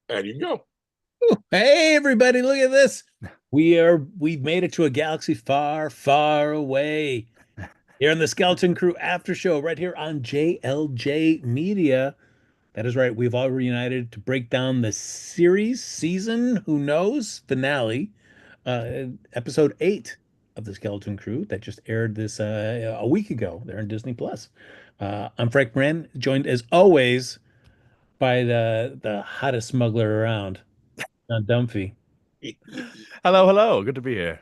And you can go. Hey everybody, look at this. We've made it to a galaxy far, far away. Here on the Skeleton Crew After Show, right here on JLJ Media. That is right. We've all reunited to break down the season, who knows, finale, episode 8 of the Skeleton Crew that just aired this a week ago there on Disney Plus. I'm Frank Moran, joined as always by the hottest smuggler around, Dunphy. Hello, hello. Good to be here.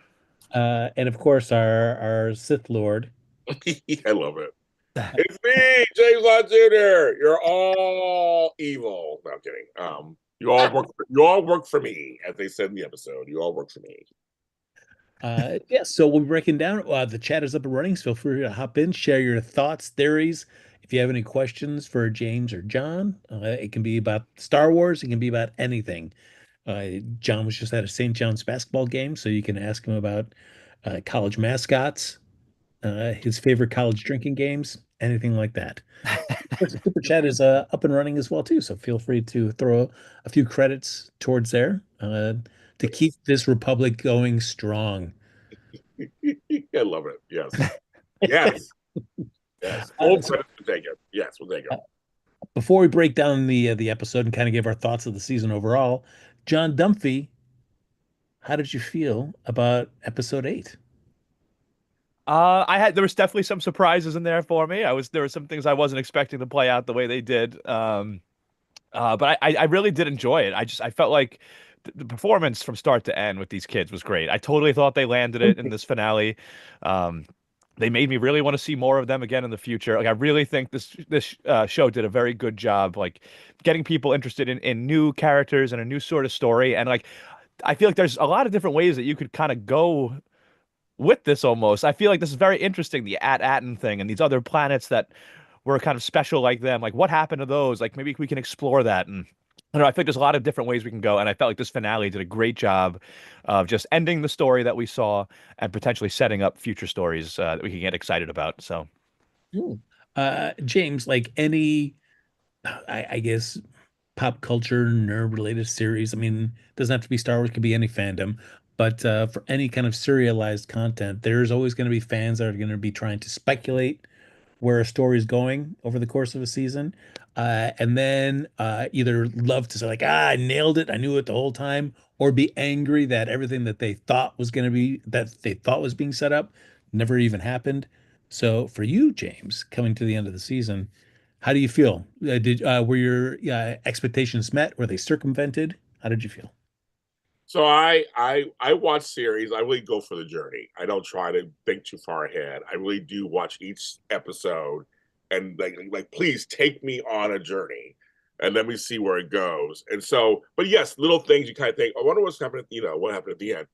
And of course, our Sith Lord. I love it. It's me, James Lott Jr. You're all evil. No, I'm kidding. You all work for me, as they said in the episode. You all work for me. Yeah, so we'll be breaking down. The chat is up and running, so feel free to hop in, share your thoughts, theories. If you have any questions for James or John, it can be about Star Wars, it can be about anything. John was just at a St. John's basketball game, so you can ask him about college mascots, his favorite college drinking games, anything like that. Of course, the super chat is up and running as well too, so feel free to throw a few credits towards there to keep this republic going strong. I love it. Yes. Yes. Yes. Uh, Full so, credit to take it. Yes, we'll take it. uh, Before we break down the episode and kind of give our thoughts of the season overall, John Dunphy, how did you feel about episode 8? There was definitely some surprises in there for me. There were some things I wasn't expecting to play out the way they did. But I really did enjoy it. I felt like the performance from start to end with these kids was great. I totally thought they landed it in this finale. Um, they made me really want to see more of them again in the future. Like I really think this show did a very good job, like getting people interested in new characters and a new sort of story. And like I feel like there's a lot of different ways that you could kind of go with this almost. I feel like this is very interesting, the At-Aten thing and these other planets that were kind of special like them. Like what happened to those? Like maybe we can explore that. And I don't know, I think there's a lot of different ways we can go. And I felt like this finale did a great job of just ending the story that we saw and potentially setting up future stories that we can get excited about. So Ooh. James, like any, I guess, pop culture nerd related series. I mean, it doesn't have to be Star Wars, it could be any fandom. But for any kind of serialized content, there's always going to be fans that are going to be trying to speculate where a story is going over the course of a season. And then either love to say, like, I nailed it, I knew it the whole time, or be angry that everything that they thought was going to be, that they thought was being set up, never even happened. So for you, James, coming to the end of the season, how do you feel? Were your expectations met? Were they circumvented? How did you feel? So I watch series. I really go for the journey. I don't try to think too far ahead. I really do watch each episode and like please take me on a journey and let me see where it goes. And so, but yes, little things you kind of think, I wonder what's happening, what happened at the end.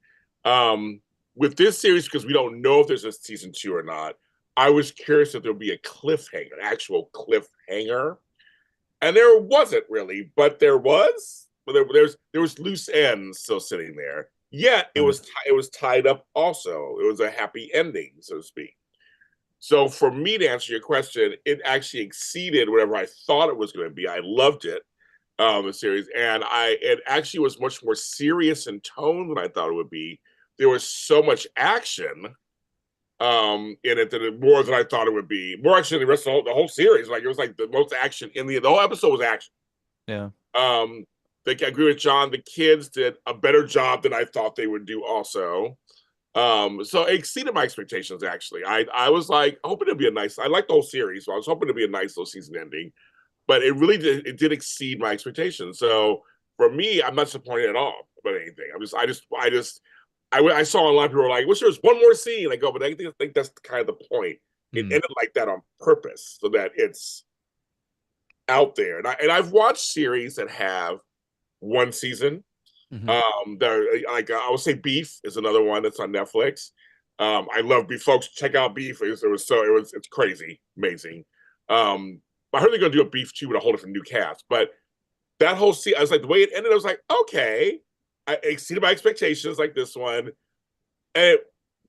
Um, with this series, because we don't know if there's a season 2 or not, I was curious if there'll be a cliffhanger, an actual cliffhanger. And there wasn't really, but there was. But there was loose ends still sitting there. Yet it was tied up. Also, it was a happy ending, so to speak. So for me to answer your question, it actually exceeded whatever I thought it was going to be. I loved it, the series, and it actually was much more serious in tone than I thought it would be. There was so much action in it that more than I thought it would be. More action than the rest of the whole series. Like it was like the most action in the whole episode was action. yeah. Um, I agree with John. The kids did a better job than I thought they would do. Also, so it exceeded my expectations. Actually, I was like hoping it'd be a nice. I liked the whole series, so I was hoping it'd be a nice little season ending. But it really did. It did exceed my expectations. So for me, I'm not disappointed at all about anything. I saw a lot of people were like, "Wish there was one more scene." I go, but I think that's kind of the point. It Mm. ended like that on purpose, so that it's out there. And I've watched series that have one season. Hmm. There, like I would say, Beef is another one that's on Netflix. I love Beef, folks. Check out Beef. It's crazy, amazing. I heard they're gonna do a Beef too with a whole different new cast, but that whole scene, I was like, the way it ended, I was like, okay, I exceeded my expectations, like this one, and it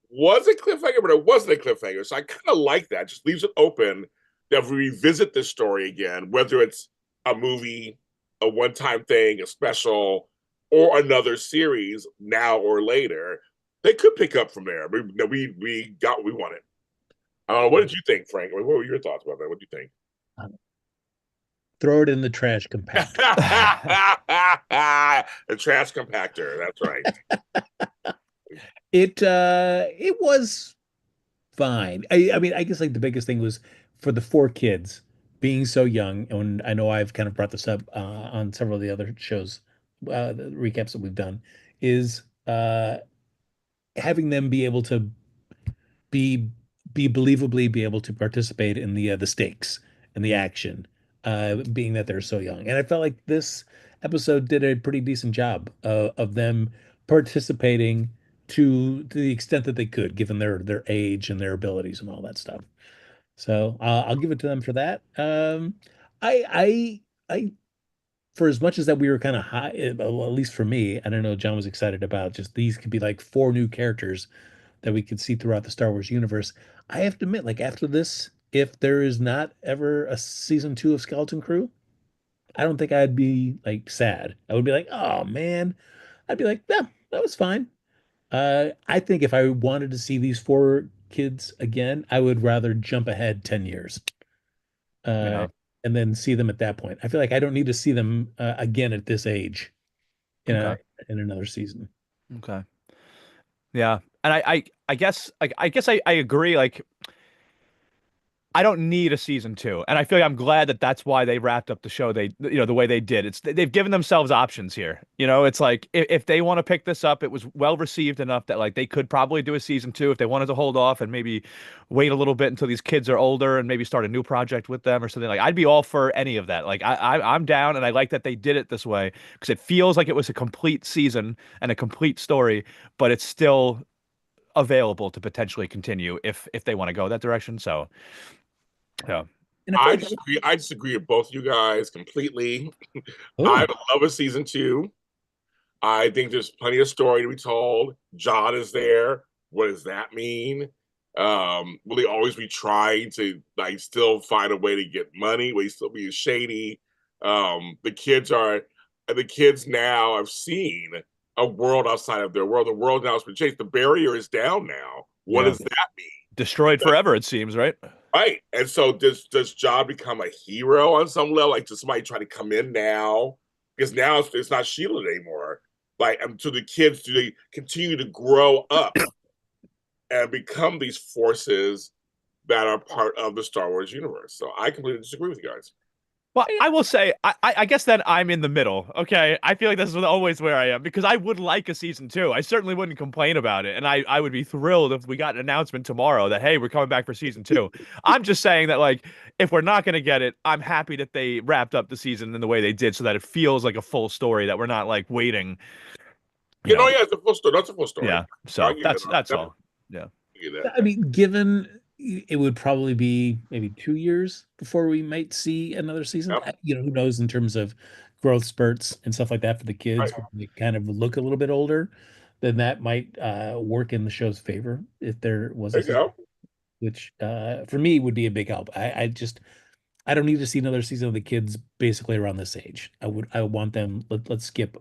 was a cliffhanger, but it wasn't a cliffhanger. So I kind of like that. Just leaves it open that we revisit this story again, whether it's a movie, a one-time thing, a special, or another series now or later, they could pick up from there. We got what we wanted. What did you think, Frank? What were your thoughts about that? What do you think? Throw it in the trash compactor. The trash compactor. That's right. It was fine. I mean, I guess like the biggest thing was for the four kids being so young, and I know I've kind of brought this up on several of the other shows, the recaps that we've done, is having them be able to be be believably be able to participate in the stakes and the action, being that they're so young. And I felt like this episode did a pretty decent job of them participating to the extent that they could, given their age and their abilities and all that stuff. So I'll give it to them for that. I for as much as that we were kind of high, well, at least for me, I don't know, John was excited about just these could be like four new characters that we could see throughout the Star Wars universe. I have to admit, like after this, if there is not ever a season two of Skeleton Crew, I don't think I'd be like sad. I would be like, oh man. I'd be like, yeah, that was fine. I think if I wanted to see these four kids again, I would rather jump ahead 10 years uh, Yeah. and then see them at that point. I feel like I don't need to see them again at this age in Okay. a in another season. Okay. Yeah. And I guess I agree. Like I don't need a season two, and I feel like I'm glad that that's why they wrapped up the show. The way they did. They've given themselves options here. It's like if they want to pick this up, it was well received enough that like they could probably do a season two if they wanted to hold off and maybe wait a little bit until these kids are older and maybe start a new project with them or something. Like I'd be all for any of that. Like I'm down, and I like that they did it this way because it feels like it was a complete season and a complete story, but it's still available to potentially continue if they want to go that direction. So. Yeah. And I feel I like disagree. I disagree with both you guys completely. I oh, would love a season two. I think there's plenty of story to be told. John is there. What does that mean? Will he always be trying to like still find a way to get money? Will he still be shady? The kids are the kids now have seen a world outside of their world. The world now has been changed. The barrier is down now. What Yeah. does that mean? Destroyed forever, it seems, right? Right. And so does John become a hero on some level? Like does somebody try to come in now? Because now it's not shielded anymore. Like to the kids, do they continue to grow up and become these forces that are part of the Star Wars universe? So I completely disagree with you guys. Well, I will say, I guess that I'm in the middle. Okay, I feel like this is always where I am because I would like a season two. I certainly wouldn't complain about it, and I would be thrilled if we got an announcement tomorrow that hey, we're coming back for season two. I'm just saying that like if we're not going to get it, I'm happy that they wrapped up the season in the way they did, so that it feels like a full story. That we're not like waiting. You You know, know, yeah, it's a full story. That's a full story. yeah. I So give you that's that. all. Yeah. I give you that. I mean, given it would probably be maybe 2 years before we might see another season. Yep. Who knows in terms of growth spurts and stuff like that for the Right. kids when they kind of look a little bit older, then that might work in the show's favor if there was There a you season, go. which for me would be a big help. I don't need to see another season of the kids basically around this age. I want them let's skip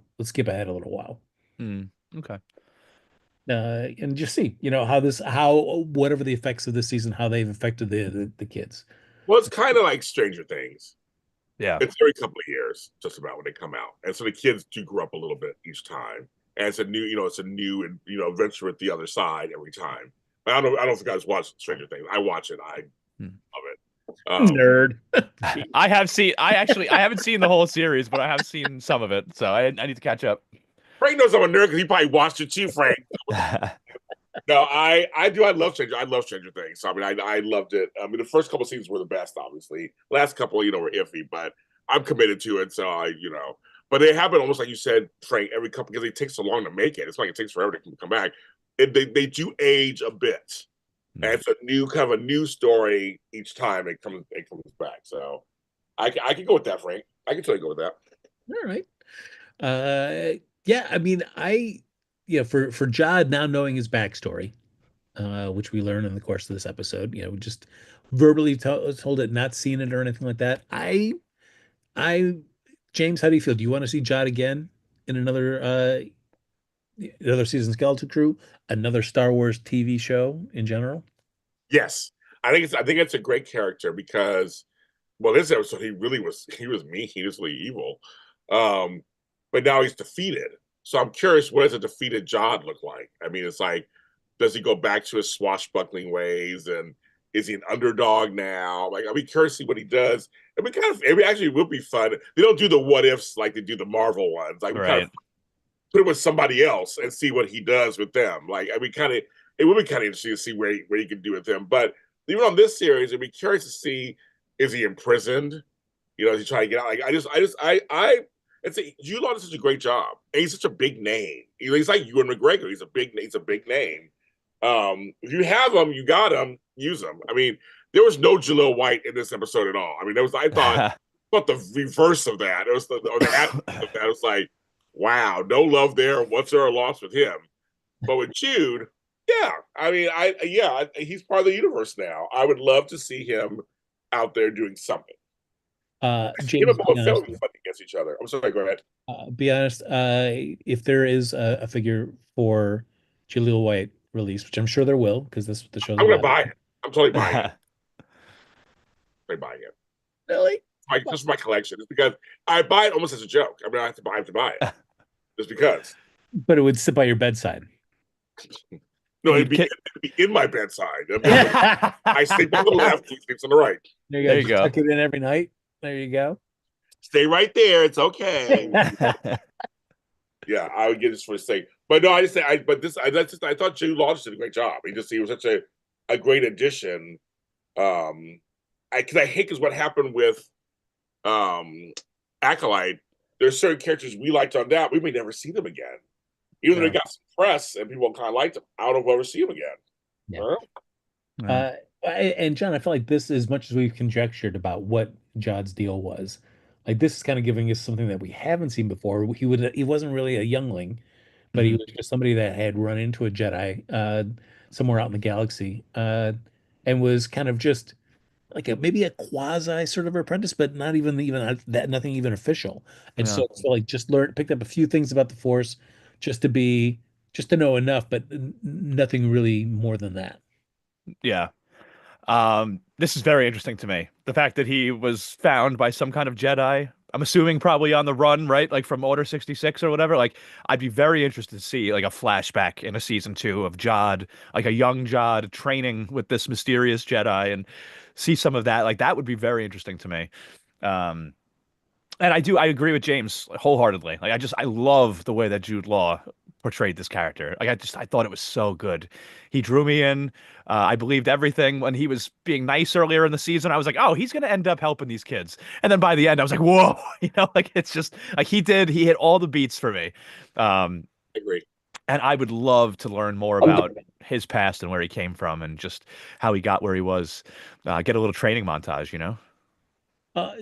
ahead a little while. Hmm. Okay. And just see, how whatever the effects of this season, how they've affected the kids. Well, it's kind of like Stranger Things. Yeah. It's every couple of years, just about when they come out, and so the kids do grow up a little bit each time, and it's a new and adventure with the other side every time. I don't know. I don't know if you guys watch Stranger Things. I watch it. I Hmm. love it. Nerd. I have seen. I haven't seen the whole series, but I have seen some of it, so I need to catch up. Frank knows I'm a nerd because he probably watched it too, Frank. No, I do. I love Stranger Things. So, I mean, I loved it. I mean, the first couple seasons were the best, obviously. Last couple, were iffy, but I'm committed to it. So but they happen almost like you said, Frank. Every couple because it takes so long to make it. It's like it takes forever to come back. They do age a bit, and it's a new story each time it comes back. So I can go with that, Frank. I can totally go with that. All right. Yeah, I mean, for Jod now knowing his backstory, which we learn in the course of this episode, just verbally told it, not seen it or anything like that. I James, how do you feel? Do you want to see Jod again in another season Skeleton Crew, another Star Wars TV show in general? Yes, I think it's a great character because well, this episode he was mean, he was really evil, um, but now he's defeated. So I'm curious, what does a defeated Jod look like? I mean, it's like, does he go back to his swashbuckling ways, and is he an underdog now? Like, I'll be curious to see what he does. It actually will be fun. They don't do the what ifs like they do the Marvel ones. Like, we kind of Right. put him with somebody else and see what he does with them. Like, I mean, kind of, it would be kind of interesting to see where he can do with them. But even on this series, I'd be curious to see, is he imprisoned? You know, is he trying to get out? Like, it's Jude Law does such a great job, and he's such a big name. He's like Ewan McGregor. He's a big name. If you have him, you got him. Use him. I mean, there was no Jaleel White in this episode at all. I mean, I thought the reverse of that. It was the opposite of that. It was like, wow, no love there. What's there a loss with him? But with Jude, yeah, I mean, he's part of the universe now. I would love to see him out there doing something. Him James, and Boba Fett would be fun against each other. I'm sorry, go ahead. be honest. If there is a figure for Jaleel White release, which I'm sure there will, because this is what the show's I'm gonna about. buy it. I'm totally buying it. I'm buying it. Really? Just my collection. It's because I buy it almost as a joke. I mean, I have to buy it just because. But it would sit by your bedside. No, it'd be in my bedside. I sleep on the left, he sleeps on the right. There you go. Tuck it in every night. There you go. Stay right there. It's okay. Yeah, I would get this for a sake. But no, I just say I thought Jude Law did a great job. He was such a great addition. I hate because what happened with Acolyte, there's certain characters we liked on that, we may never see them again. Even though they got some press and people kind of liked them, I don't know if we'll ever see them again. Yeah. And John, I feel like this, as much as we've conjectured about what Jod's deal was, like this is kind of giving us something that we haven't seen before. He wasn't really a youngling, but he was just somebody that had run into a Jedi somewhere out in the galaxy, and was kind of just like maybe a quasi sort of apprentice, but not even that, nothing even official. And Yeah. so like just picked up a few things about the Force, just to know enough, but nothing really more than that. Yeah. This is very interesting to me. The fact that he was found by some kind of Jedi, I'm assuming probably on the run, right? Like from Order 66 or whatever. Like, I'd be very interested to see like a flashback in a season 2 of Jod, like a young Jod training with this mysterious Jedi and see some of that. Like, that would be very interesting to me. Um, and I agree with James wholeheartedly. Like, I love the way that Jude Law portrayed this character. Like, I thought it was so good. He drew me in. I believed everything when he was being nice earlier in the season. I was like, oh, he's gonna end up helping these kids. And then by the end, I was like, whoa, like it's just like he hit all the beats for me. Um, I agree. and I would love to learn more about his past and where he came from and just how he got where he was. Get a little training montage.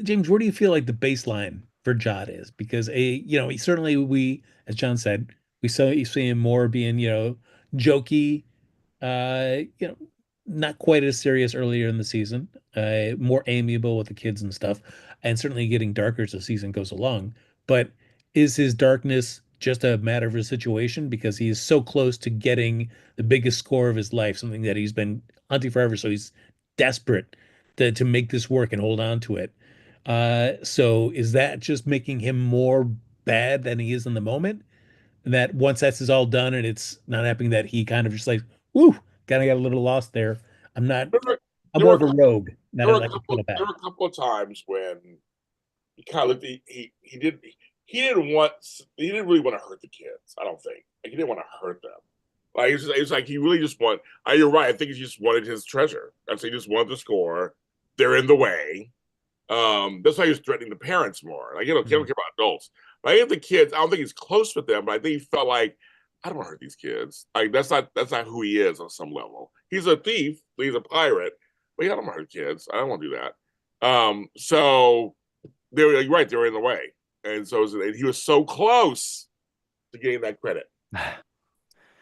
James, where do you feel like the baseline for Jod is? Because certainly as John said, you see him more being, jokey, you know, not quite as serious earlier in the season, more amiable with the kids and stuff, and certainly getting darker as the season goes along. But is his darkness just a matter of a situation because he is so close to getting the biggest score of his life, something that he's been hunting forever, so he's desperate to make this work and hold on to it. So is that just making him more bad than he is in the moment? And that once that's is all done and it's not happening, that he kind of just like, woo, kind of got a little lost there. I'm not, I'm There more were of a rogue, not there a, were a like a couple little bad. there were a couple of times when he kind of looked he didn't really want to hurt the kids. I don't think like he didn't want to hurt them. Like it was like he really just want. You're right. I think he just wanted his treasure. That's he just wanted the score. They're in the way. That's why he was threatening the parents more. Like, he don't care about adults. But I think the kids, I don't think he's close with them, but I think he felt like, I don't want to hurt these kids. Like, that's not who he is on some level. He's a thief, he's a pirate, but I don't want to hurt kids. I don't want to do that. So you're right, they were in the way. And so he was so close to getting that credit.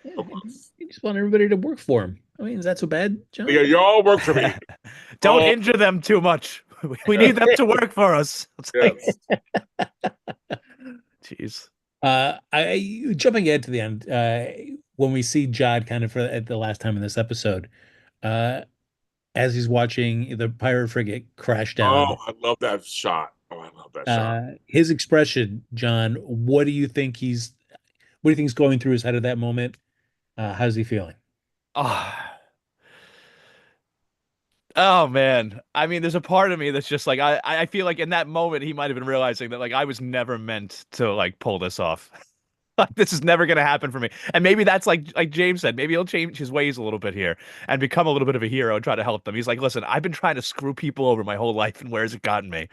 Yeah, he just want everybody to work for him. I mean, is that so bad, John? Yeah, you all work for me. Don't injure them too much. We need them to work for us. It's like, Yes. jeez. I jumping ahead to the end, when we see Jod kind of at the last time in this episode, uh, as he's watching the pirate frigate crash Oh, down, I love that shot. Oh, I love that shot. his expression, John, what do you think is going through his head at that moment? How's he feeling? Oh, oh man. I mean, there's a part of me that's just like I feel like in that moment he might have been realizing that like I was never meant to like pull this off. Like this is never gonna happen for me. And maybe that's like James said, maybe he'll change his ways a little bit here and become a little bit of a hero and try to help them. He's like, listen, I've been trying to screw people over my whole life, and where's it gotten me?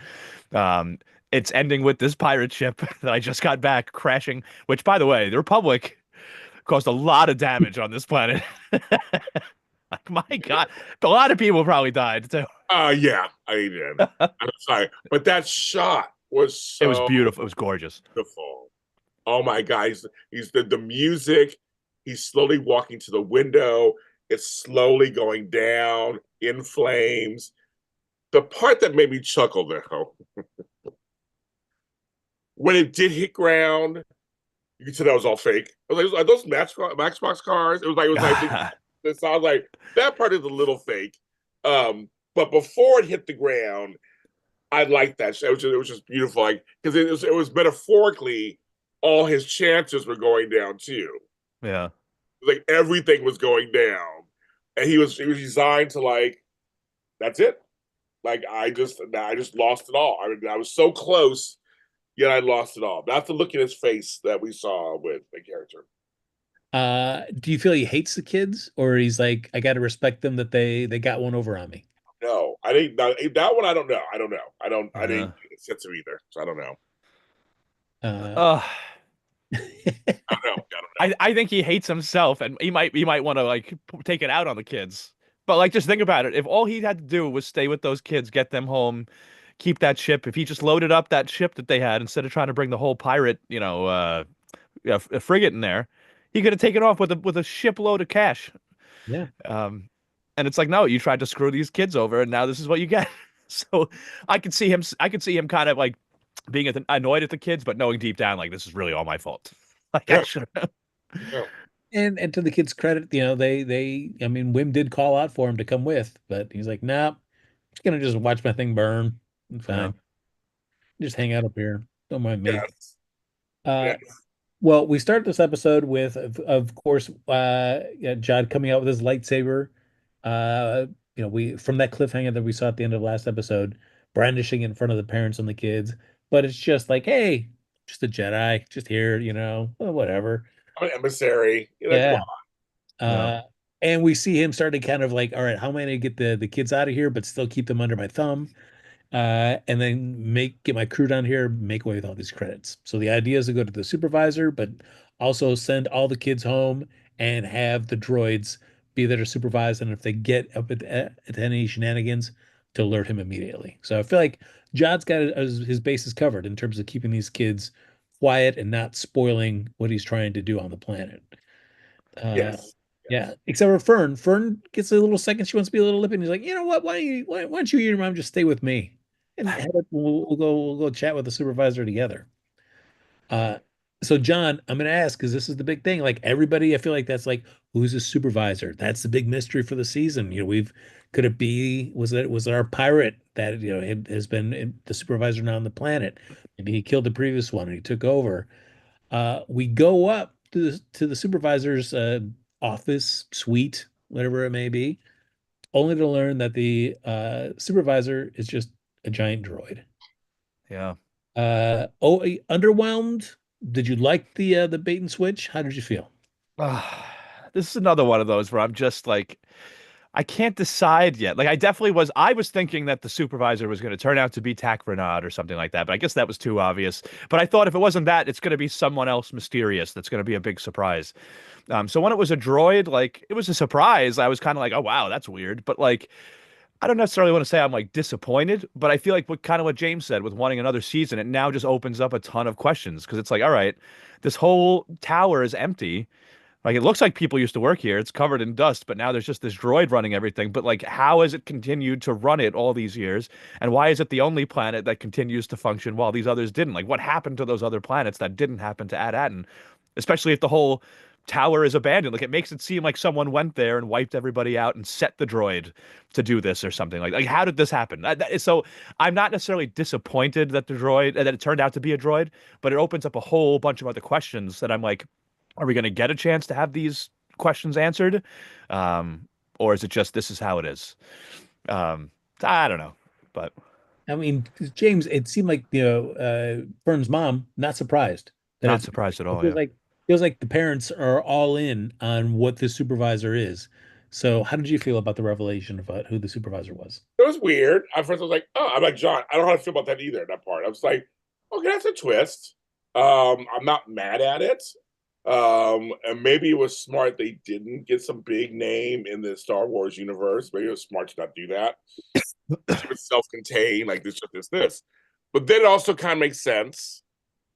Um, it's ending with this pirate ship that I just got back crashing, which by the way, the Republic caused a lot of damage on this planet. Like, my God, a lot of people probably died too. Yeah, I did. I'm sorry, but that shot was It was so beautiful. It was gorgeous. beautiful. Oh my God, he's the music. He's slowly walking to the window. It's slowly going down in flames. The part that made me chuckle though, when it did hit ground, you could tell that was all fake. I was like, are those Matchbox cars? It sounds like that part is a little fake. But before it hit the ground, I liked that. It was just beautiful, like because it was metaphorically all his chances were going down too. Yeah. Like everything was going down, and he was designed to like that's it. Like I just lost it all. I mean, I was so close, yet I lost it all. That's the look in his face that we saw with the character. Do you feel he hates the kids, or he's like, I got to respect them that they got one over on me? No, I think that one. I don't know. I don't know. I don't. I Yeah. didn't get a sense of either. So I don't know. Uh, Uh, I don't know. I don't know. I think he hates himself, and he might want to like take it out on the kids. But like, just think about it. If all he had to do was stay with those kids, get them home, keep that ship. If he just loaded up that ship that they had instead of trying to bring the whole pirate, yeah, a frigate in there, he could have taken off with a shipload of cash. yeah. Um, and it's like, no, you tried to screw these kids over, and now this is what you get. So I could see him kind of like being annoyed at the kids, but knowing deep down, like, this is really all my fault. Like, I Yeah. should. Yeah. And to the kids' credit, I mean, Wim did call out for him to come with, but he's like, nah, I'm just gonna just watch my thing burn. I'm Yeah. fine. Just hang out up here. Don't mind me. Yes. Uh, Yes. well, we start this episode with, of course, yeah, Jod coming out with his lightsaber. Uh, we from that cliffhanger that we saw at the end of last episode, brandishing in front of the parents and the kids. But it's just like, hey, just a Jedi, just here, well, whatever. I'm an emissary. Come Yeah. on. Yeah. Uh, and we see him starting kind of like, all right, how am I going to get the kids out of here, but still keep them under my thumb? And then get my crew down here, make away with all these credits. So the idea is to go to the supervisor, but also send all the kids home and have the droids be there to supervise. And if they get up at any shenanigans, to alert him immediately. So I feel like Jod's got his bases covered in terms of keeping these kids quiet and not spoiling what he's trying to do on the planet. Uh, Yes. yeah, Yes. except for Fern. Fern gets a little second. She wants to be a little lippy, and he's like, you know what? Why don't you and your mom just stay with me, and we'll go chat with the supervisor together. Uh, so John, I'm gonna ask because this is the big thing. Like everybody, I feel like that's like who's a supervisor? That's the big mystery for the season. Could it be was it our pirate that has been the supervisor now on the planet? Maybe he killed the previous one and he took over. We go up to the supervisor's office, suite, whatever it may be, only to learn that the supervisor is just a giant droid. Yeah. Underwhelmed? Did you like the bait and switch? How did you feel? This is another one of those where I'm just like, I can't decide yet. Like, I was thinking that the supervisor was going to turn out to be Tack Renard or something like that, but I guess that was too obvious. But I thought if it wasn't that, it's going to be someone else mysterious that's going to be a big surprise. So when it was a droid, like, it was a surprise. I was kind of like, oh wow, that's weird. But like, I don't necessarily want to say I'm like disappointed, but I feel like what James said with wanting another season, it now just opens up a ton of questions because it's like, all right, this whole tower is empty. Like it looks like people used to work here. It's covered in dust, but now there's just this droid running everything. But like, how has it continued to run it all these years? And why is it the only planet that continues to function while these others didn't? Like, what happened to those other planets that didn't happen to Ad-Aten? Especially if the whole tower is abandoned. Like, it makes it seem like someone went there and wiped everybody out and set the droid to do this or something. Like how did this happen? So I'm not necessarily disappointed that the droid that it turned out to be a droid, but it opens up a whole bunch of other questions that I'm like, are we going to get a chance to have these questions answered? Or is it just this is how it is? I don't know, but I mean, 'cause James, it seemed like Fern's mom not surprised that not surprised at it all. feels Yeah. like the parents are all in on what the supervisor is. So, how did you feel about the revelation about who the supervisor was? It was weird. At first, I was like, "Oh," I'm like John. I don't know how to feel about that either. That part, I was like, "Okay, that's a twist." I'm not mad at it. And maybe it was smart they didn't get some big name in the Star Wars universe. Maybe it was smart to not do that. Keep it self-contained, like this. But then it also kind of makes sense.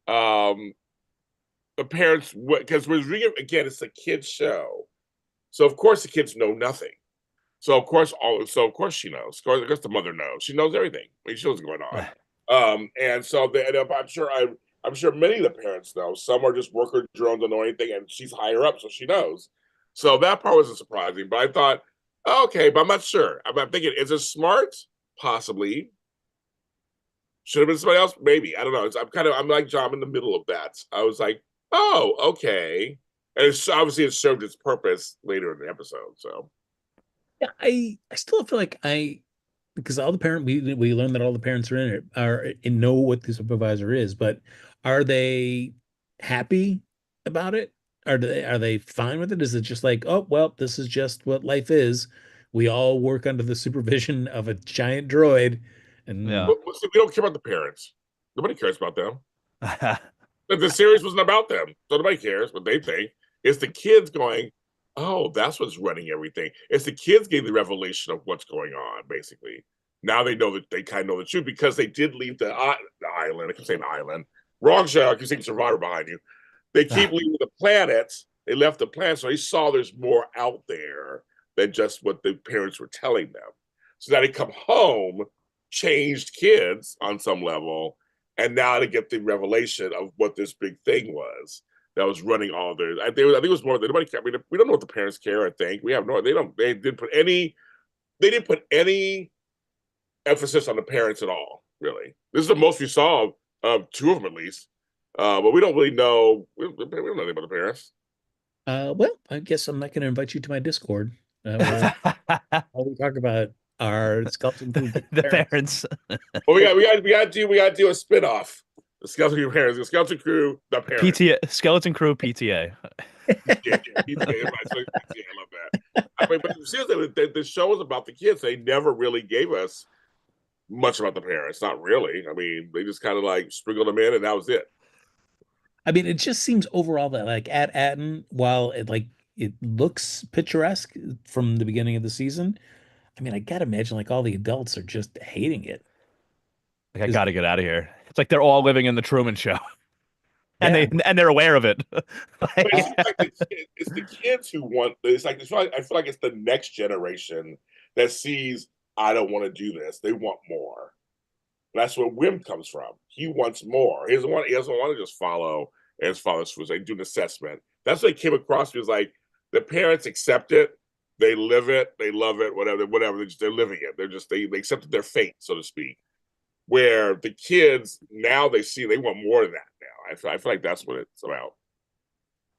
Um, the parents, because again, it's a kids show, so of course the kids know nothing. So of course she knows. Of course the mother knows. She knows everything. I mean, she knows what's going on. And so I'm sure many of the parents know. Some are just worker drones, don't know anything, and she's higher up, so she knows. So that part wasn't surprising. But I thought, okay, but I'm not sure. I'm thinking, is it smart? Possibly. Should have been somebody else? Maybe. I don't know. I'm like John, I'm in the middle of that. I was like, oh, okay. And obviously it served its purpose later in the episode. So Yeah, I still feel like because all the parent we learned that all the parents are in it are and know what the supervisor is, but are they happy about it? Are they fine with it? Is it just like, oh well, this is just what life is. We all work under the supervision of a giant droid, and Yeah. but see, we don't care about the parents. Nobody cares about them. The series wasn't about them, so nobody cares what they think. It's the kids going, "Oh, that's what's running everything." It's the kids getting the revelation of what's going on. Basically, now they know that they kind of know the truth because they did leave the island. I keep saying island. Wrong show. I keep saying Survivor behind you. They keep leaving the planet. They left the planet, so they saw there's more out there than just what the parents were telling them. So now they come home, changed kids on some level, and now to get the revelation of what this big thing was that was running all their. I think it was more than nobody. I mean, we don't know what the parents care. I think we have no. They don't. They didn't put any. They didn't put any emphasis on the parents at all. Really, this is the most we saw of two of them at least. But we don't really know. We don't know anything about the parents. well, I guess I'm not going to invite you to my Discord. Where all we talk about our skeleton crew The parents. parents. Well, we got to do a spinoff. The Skeleton Parents, the Skeleton Crew, the parents. PTA Skeleton Crew PTA. Yeah, I love that. I mean, but seriously, the show was about the kids. They never really gave us much about the parents. Not really. I mean, they just kind of like sprinkled them in, and that was it. I mean, it just seems overall that like at Atten, while it looks picturesque from the beginning of the season, I mean, I gotta imagine like all the adults are just hating it. Like I 'Cause, gotta get out of here. It's like they're all living in the Truman Show, and yeah, they're aware of it. But it Like, seems like it's the kids who want. I feel like it's the next generation that sees. I don't want to do this. They want more. That's where Wim comes from. He wants more. He doesn't want to just follow as follows was like do an assessment. That's what he came across. He was like the parents accept it, they live it, they love it, whatever. They're living it. They accepted their fate, so to speak. Where the kids now they see they want more than that now. I feel like that's what it's about.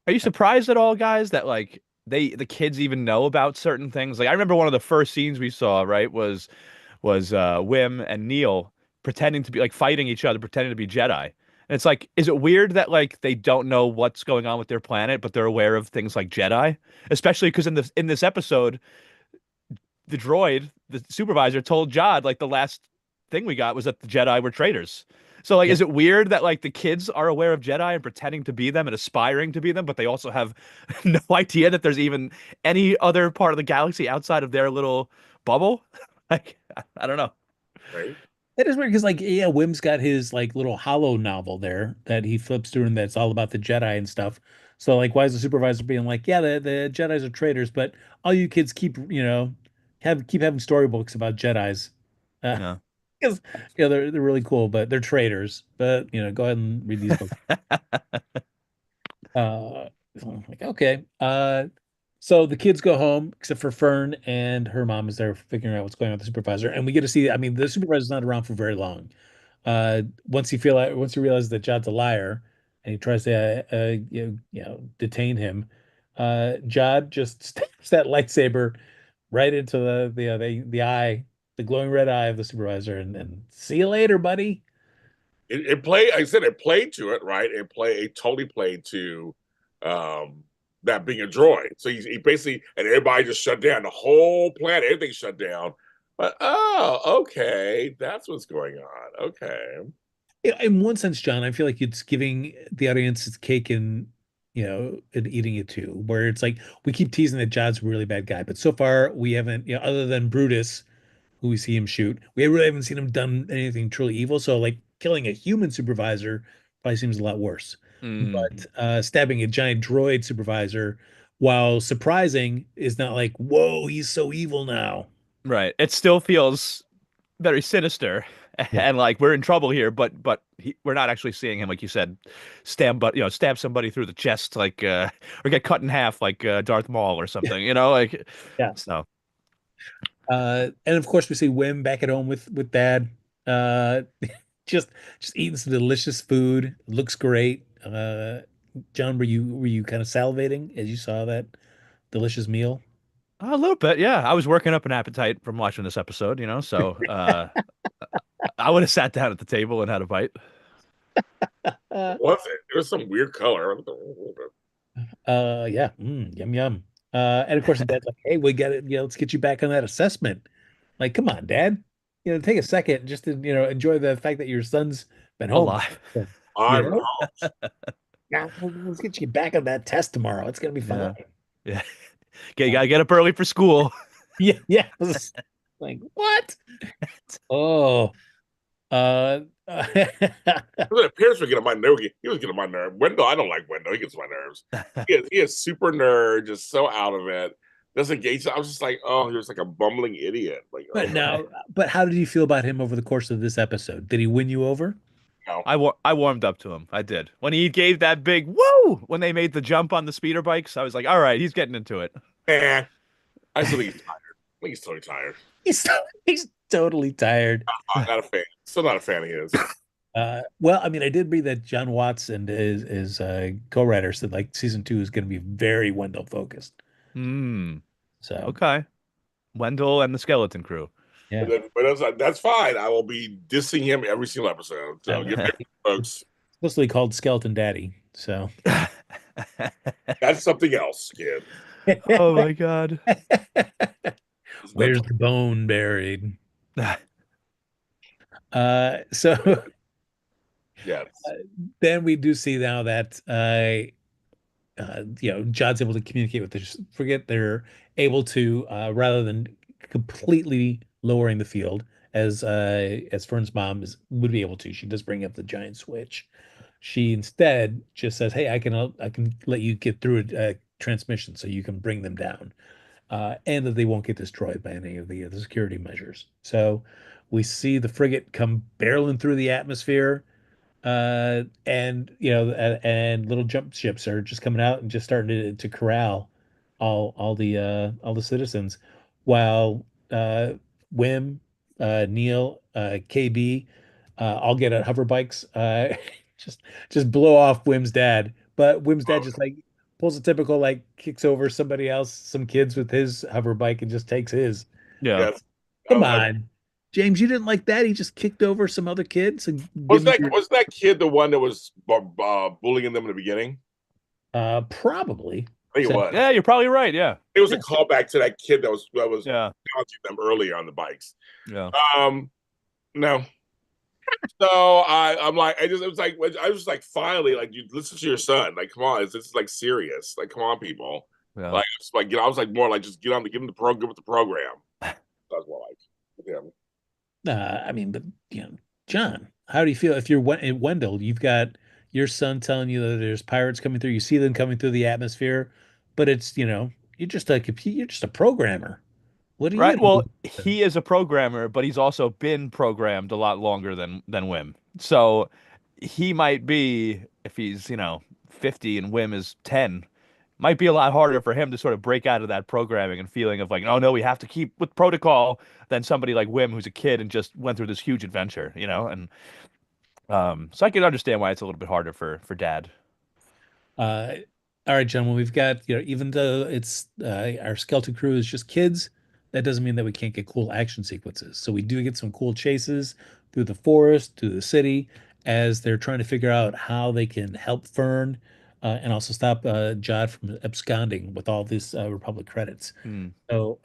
are you surprised at all, guys, that like the kids even know about certain things? Like I remember one of the first scenes we saw, right, was Wim and Neil pretending to be like fighting each other, pretending to be Jedi. And it's like, is it weird that like they don't know what's going on with their planet, but they're aware of things like Jedi? Especially because in this episode, the droid, the supervisor, told Jod like the last thing we got was that the Jedi were traitors. So like, yeah. is it weird that like the kids are aware of Jedi and pretending to be them and aspiring to be them, but they also have no idea that there's even any other part of the galaxy outside of their little bubble? Like, I don't know. Right? It is weird because like yeah, Wim's got his like little hollow novel there that he flips through and that's all about the Jedi and stuff. So like, why is the supervisor being like, yeah, the Jedi's are traitors, but all you kids keep, keep having storybooks about Jedi's. Yeah. Because they're really cool, but they're traitors. But go ahead and read these books. So I'm like, okay. So the kids go home, except for Fern and her mom is there figuring out what's going on with the supervisor. And we get to see, I mean, the supervisor's not around for very long. Once he realizes that Jod's a liar and he tries to detain him, Jod just stabs that lightsaber right into the eye, the glowing red eye of the supervisor, and see you later, buddy. It played. I said it played to it, right? It totally played to um, that being a droid. So he basically and everybody just shut down. The whole planet, everything shut down. But okay, that's what's going on. Okay, Yeah, in one sense, John, I feel like it's giving the audience its cake and and eating it too. Where it's like we keep teasing that Jod's a really bad guy, but so far we haven't, other than Brutus, who we see him shoot, we really haven't seen him done anything truly evil. So like killing a human supervisor probably seems a lot worse. Mm, But stabbing a giant droid supervisor, while surprising, is not like, whoa, he's so evil now. right. It still feels very sinister Yeah. and like we're in trouble here, but we're not actually seeing him, like you said, stab somebody through the chest, like or get cut in half, like Darth Maul or something, like Yeah. so. And of course we see Wim back at home with Dad. Uh, just just eating some delicious food. Looks great. John, were you kind of salivating as you saw that delicious meal? A little bit, yeah. I was working up an appetite from watching this episode, so I would have sat down at the table and had a bite. Uh, what was it? It was some weird color. yeah, yum yum. And of course, Dad's like, "Hey, we got it. Let's get you back on that assessment." Like, come on, Dad. Take a second just to enjoy the fact that your son's been home. Alive. You I'm know, yeah, let's get you back on that test tomorrow. It's gonna be Yeah. fine. Yeah. You gotta get up early for school. Yeah, yeah. Like what? Oh, uh, the parents were getting on my nerve. He was getting on my nerve. Wendell, I don't like Wendell. He gets on my nerves. He is super nerd, just so out of it. Doesn't gauge. I was just like, oh, he was like a bumbling idiot. Like, oh but my now, but how did you feel about him over the course of this episode? Did he win you over? god. I warmed up to him. I did. When he gave that big woo when they made the jump on the speeder bikes, I was like, all right, he's getting into it. Eh, I still think he's tired. I think he's totally tired. He's totally tired. I'm not a fan. Still not a fan of his. Well, I mean, I did read that John Watts and his co-writer said like season 2 is going to be very Wendell focused. Hmm. So Okay. Wendell and the Skeleton Crew. yeah, That's fine. I will be dissing him every single episode. So get ready, folks. supposed to be called Skeleton Daddy. So That's something else, kid. Oh my God. where's the bone buried? So Yes. then we do see now that Jod's able to communicate with the forget they're able to rather than completely lowering the field as Fern's mom would be able to. She does bring up the giant switch. She instead just says, "Hey, I can let you get through a transmission so you can bring them down, and that they won't get destroyed by any of the security measures." So we see the frigate come barreling through the atmosphere, and and little jump ships are just coming out and just starting to corral all the citizens, while Wim, Neil, KB, all get on hover bikes, just just blow off Wim's dad. But Wim's dad just like pulls a typical like kicks over somebody else, some kids with his hover bike and just takes his. Yeah. Yes. Come on, James, you didn't like that? He just kicked over some other kids and Was give you that your was that kid the one that was bullying them in the beginning? probably. I think it So was. Yeah, you're probably right. Yeah. It was a yeah. callback to that kid that was Yeah. challenging them earlier on the bikes. Yeah. No. So I'm like, it was like I was like, finally, like you listen to your son. Like, come on, this is like serious. Like, come on, people. Yeah. Like, it's like I was like more like just get him the program with the program. That's more like, yeah. I mean, but John, how do you feel if you're Wendell? You've got your son telling you that there's pirates coming through. You see them coming through the atmosphere, but it's, you're just a programmer. What are you Right. gonna Well, do? he is a programmer, but he's also been programmed a lot longer than Wim. So he might be, if he's, 50 and Wim is 10, might be a lot harder for him to sort of break out of that programming and feeling of like, oh no, we have to keep with protocol than somebody like Wim who's a kid and just went through this huge adventure. And so I can understand why it's a little bit harder for dad. Uh, all right, gentlemen, we've got, even though it's our skeleton crew is just kids, that doesn't mean that we can't get cool action sequences. So we do get some cool chases through the forest, through the city, as they're trying to figure out how they can help Fern and also stop Jod from absconding with all these Republic credits. Hmm. So,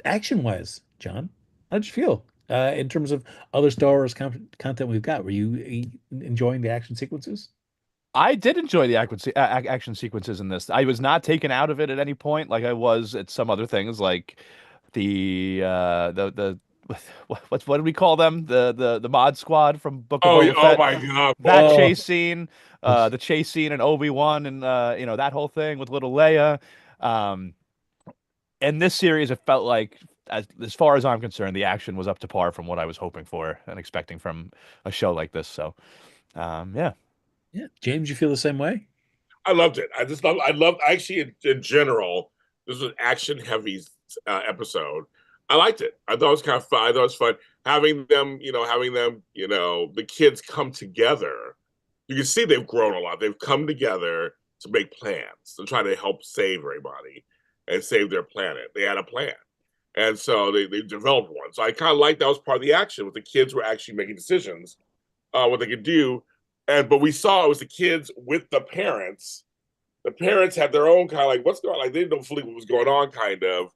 action-wise, John, how'd you feel in terms of other Star Wars content we've got? Were you enjoying the action sequences? I did enjoy the action sequences in this. I was not taken out of it at any point, like I was at some other things, like the what do we call them? The mod squad from Book of Oh, Boba oh Fett. my God. That Oh, Oh, chase scene, the chase scene in Obi-Wan, and that whole thing with little Leia. Um, in this series, it felt like, as far as I'm concerned, the action was up to par from what I was hoping for and expecting from a show like this. So, yeah. yeah. James, you feel the same way? I loved it. I loved actually in general. This was an action heavy episode. I liked it. I thought it was kind of fun. I thought it was fun having them, the kids come together. You can see they've grown a lot. They've come together to make plans to try to help save everybody and save their planet. They had a plan. And so they developed one. So I kind of like that was part of the action with the kids were actually making decisions what they could do. But we saw it was the kids with the parents. The parents had their own kind of like what's going on. Like they didn't know fully what was going on, kind of.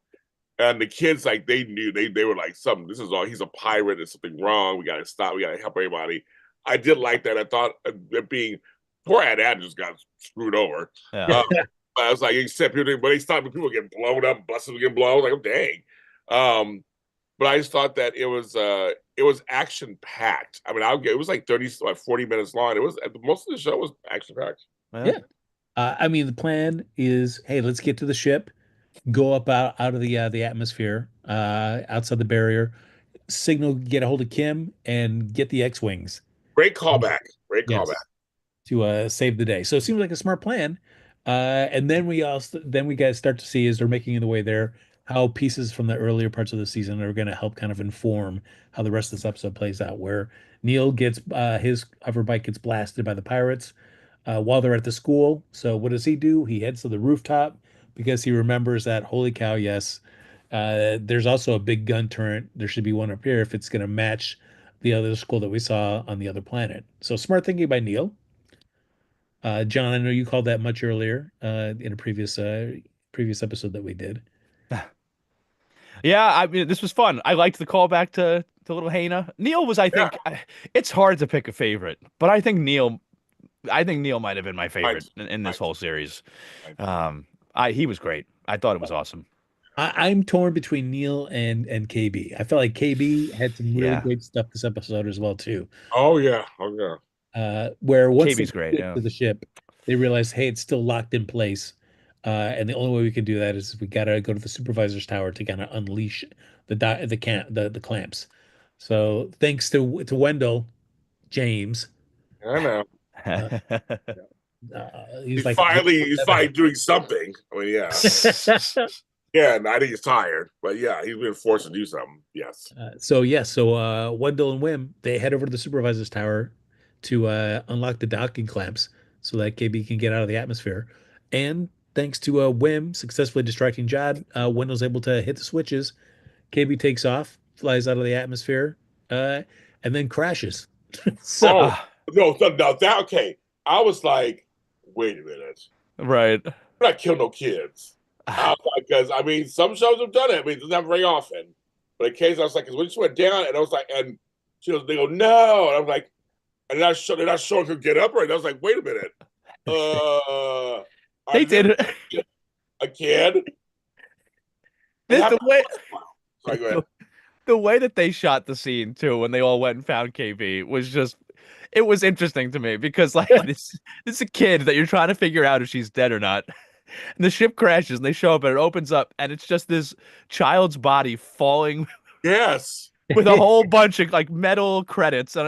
And the kids like they knew they were like something. This is all. He's a pirate. There's something wrong. We got to stop. We got to help everybody. I did like that. I thought it being poor Ad just got screwed over. Yeah. Uh, I was like, except people, when they stopped, people getting blown up, buses were getting blown. I was like, oh, dang. But I just thought that it was action packed. I mean, it was like 30, like 40 minutes long. It was most of the show was action packed. Yeah. Yeah. I mean, the plan is, hey, let's get to the ship, go up out of the atmosphere, outside the barrier, signal, get a hold of Kim, and get the X-wings. Great callback. Great callback. Yes, to save the day. So it seems like a smart plan. And then we guys start to see as they're making the way there how pieces from the earlier parts of the season are going to help kind of inform how the rest of this episode plays out. Where Neil gets his hoverbike gets blasted by the pirates while they're at the school. So what does he do? He heads to the rooftop because he remembers that holy cow, yes, there's also a big gun turret. There should be one up here if it's going to match the other school that we saw on the other planet. So smart thinking by Neil. John, I know you called that much earlier in a previous episode that we did. Yeah, I mean, this was fun. I liked the callback to little Hana. Neil was, I Yeah, think, it's hard to pick a favorite, but I think Neil might have been my right, favorite in this right, whole series. right. He was great. I thought it was awesome. I'm torn between Neil and KB. I felt like KB had some really Yeah, great stuff this episode as well too. Oh yeah, oh yeah. Where once they KB's great. get Yeah. to the ship, they realize, hey, it's still locked in place, and the only way we can do that is we gotta go to the supervisor's tower to kind of unleash the clamps. So thanks to Wendell James, I know. uh, he's He's like, "Hey, finally let he's that finally doing something. I mean, yeah, happen." yeah. And I think he's tired, but yeah, he's been forced to do something. Yes. So Wendell and Wim they head over to the supervisor's tower to unlock the docking clamps so that KB can get out of the atmosphere. And thanks to Wim successfully distracting Jod, Wendell's able to hit the switches. KB takes off, flies out of the atmosphere, uh, and then crashes. So Oh Ah, no, no, that okay. I was like, wait a minute. right. We're not killing no kids. Because I mean, some shows have done it. I mean, it's not very often. But in case I was like, because when she went down, and I was like, and they go, no, and I'm like, and they're not showing her get up right. And I was like, wait a minute, They are did there it. a kid? It The happened. way Sorry, go ahead. the way that they shot the scene too, when they all went and found KB, was just it was interesting to me because like this is a kid that you're trying to figure out if she's dead or not. And the ship crashes and they show up and it opens up and it's just this child's body falling Yes. with a whole bunch of like metal credits. And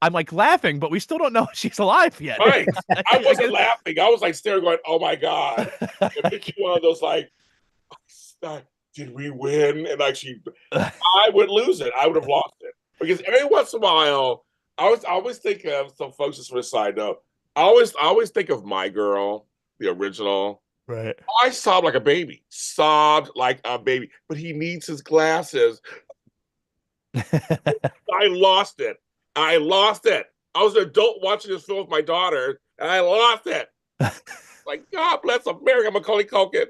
I'm like laughing, but we still don't know if she's alive yet. Right. I wasn't guess- laughing. I was like staring, going, "Oh my god!" It makes you one of those like, "Did we win?" And like I would lose it. I would have lost it because every once in a while, I always think of some folks. Just for a side note, I always think of My Girl, the original. Right. I sobbed like a baby, sobbed like a baby. But he needs his glasses. I lost it. I lost it. I was an adult watching this film with my daughter, and I lost it. Like, God bless America, Macaulay Culkin.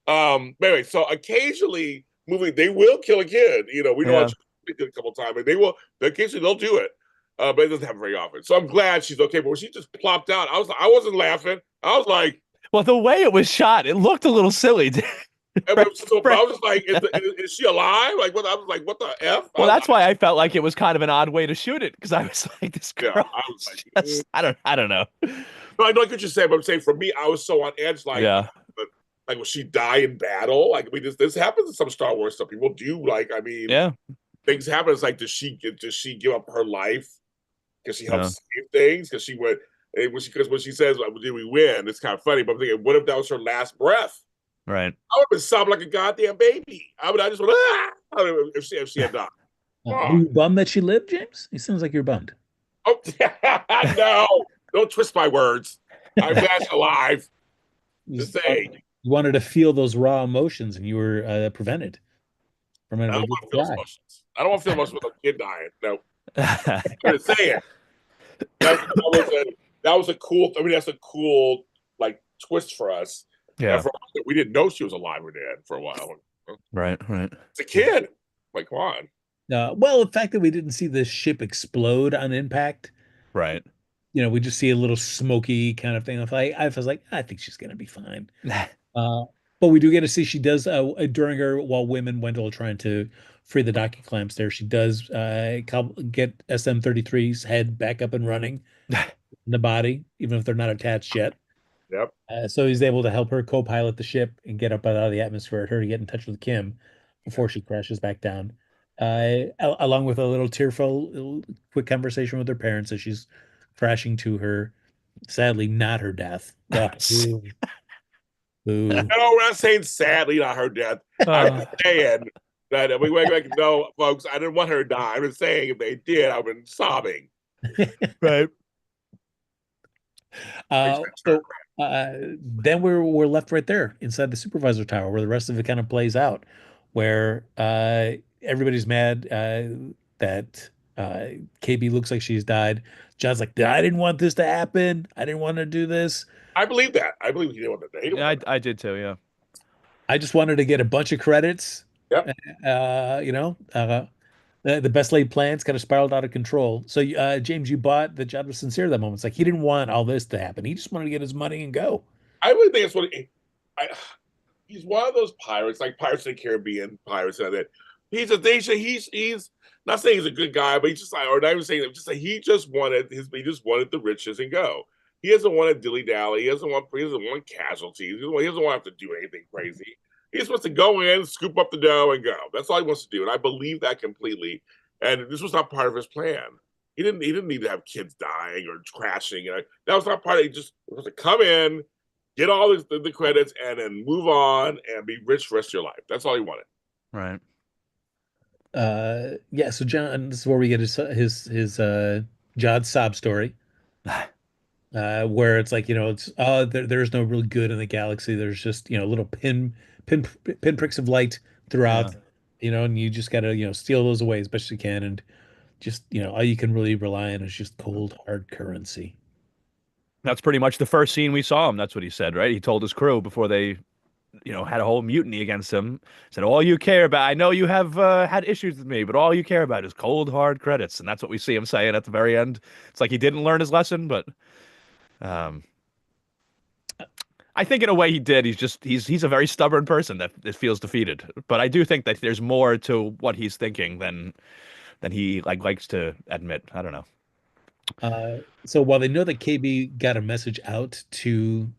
But anyway, so occasionally, they will kill a kid. We know Yeah. they did a couple times, and occasionally they'll do it. But it doesn't happen very often. So I'm glad she's okay. But when she just plopped out, I wasn't laughing. I was like, Well, the way it was shot, it looked a little silly. I was just like, is she alive? Like, what? I was like, what the F? Well, that's why I felt like it was kind of an odd way to shoot it because I was like, this girl. Yeah, I was like, I don't know. No, I know what you're saying, but I'm saying for me, I was so on edge. Like, Yeah. like, will she die in battle? Like, I mean, this happens in some Star Wars stuff. People do. Like, I mean, Yeah. things happen. It's like, does she give up her life? Because she helps Yeah. save things? Because she went. Because when she says, like, "Did we win?" It's kind of funny. But I'm thinking, what if that was her last breath? Right. I would have been sobbing like a goddamn baby. I just went, ah! If she had died. Are you bummed that she lived, James? It sounds like you're bummed. Oh, no. Don't twist my words. I'm glad she's alive. Just say. You wanted to feel those raw emotions, and you were prevented from I it. don't want to feel those emotions. I don't want to feel emotions with a kid dying. No. I'm going to say it. That was a cool, I mean, that's a cool, like, twist for us. Yeah. We didn't know she was alive or dead for a while. Right. It's a kid. Like, come on. Well, the fact that we didn't see the ship explode on impact, Right. we just see a little smoky kind of thing. I was like, I think she's gonna be fine. But we do get to see she does while Women Wendell trying to free the docking clamps there. She does get SM-33's head back up and running in the body, even if they're not attached yet. Yep. So he's able to help her co-pilot the ship and get up out of the atmosphere, her to get in touch with Kim before she crashes back down. Along with a little tearful, quick conversation with her parents as she's crashing to her, sadly not her death. Boo. Boo. No, we're not saying sadly not her death. I'm saying that we were like, no, folks, I didn't want her to die. I'm just saying if they did, I've been sobbing. Right. Then we're left right there inside the supervisor tower where the rest of it kind of plays out, where everybody's mad that KB looks like she's died. John's like, I didn't want this to happen. I didn't want to do this. I believe that. I believe he didn't want to. Yeah, I did too. Yeah. I just wanted to get a bunch of credits. Yep. The best laid plans kind of spiraled out of control. So, James, you bought the John was sincere at that moment. It's like he didn't want all this to happen. He just wanted to get his money and go. I really think he's one of those pirates, like Pirates of the Caribbean pirates, and that he's not saying he's a good guy, but he's just like, or not even saying that, just like he just wanted the riches and go. He doesn't want to dilly dally. He doesn't want casualties. He doesn't want to have to do anything crazy. He just wants to go in, scoop up the dough, and go. That's all he wants to do, and I believe that completely. And this was not part of his plan. He didn't need to have kids dying or crashing. That was not part of it. He just was to come in, get all the credits, and then move on and be rich for the rest of your life. That's all he wanted. Right. Yeah. So John, this is where we get his John sob story. Where it's like, there's no real good in the galaxy. There's just, little pinpricks of light throughout, and you just gotta, steal those away as best you can. And just, all you can really rely on is just cold, hard currency. That's pretty much the first scene we saw him. That's what he said, right? He told his crew before they, had a whole mutiny against him. Said, all you care about, I know you have had issues with me, but all you care about is cold, hard credits. And that's what we see him saying at the very end. It's like he didn't learn his lesson, but I think in a way he did. He's a very stubborn person that feels defeated. But I do think that there's more to what he's thinking than he likes to admit. I don't know. Uh, so while they know that KB got a message out to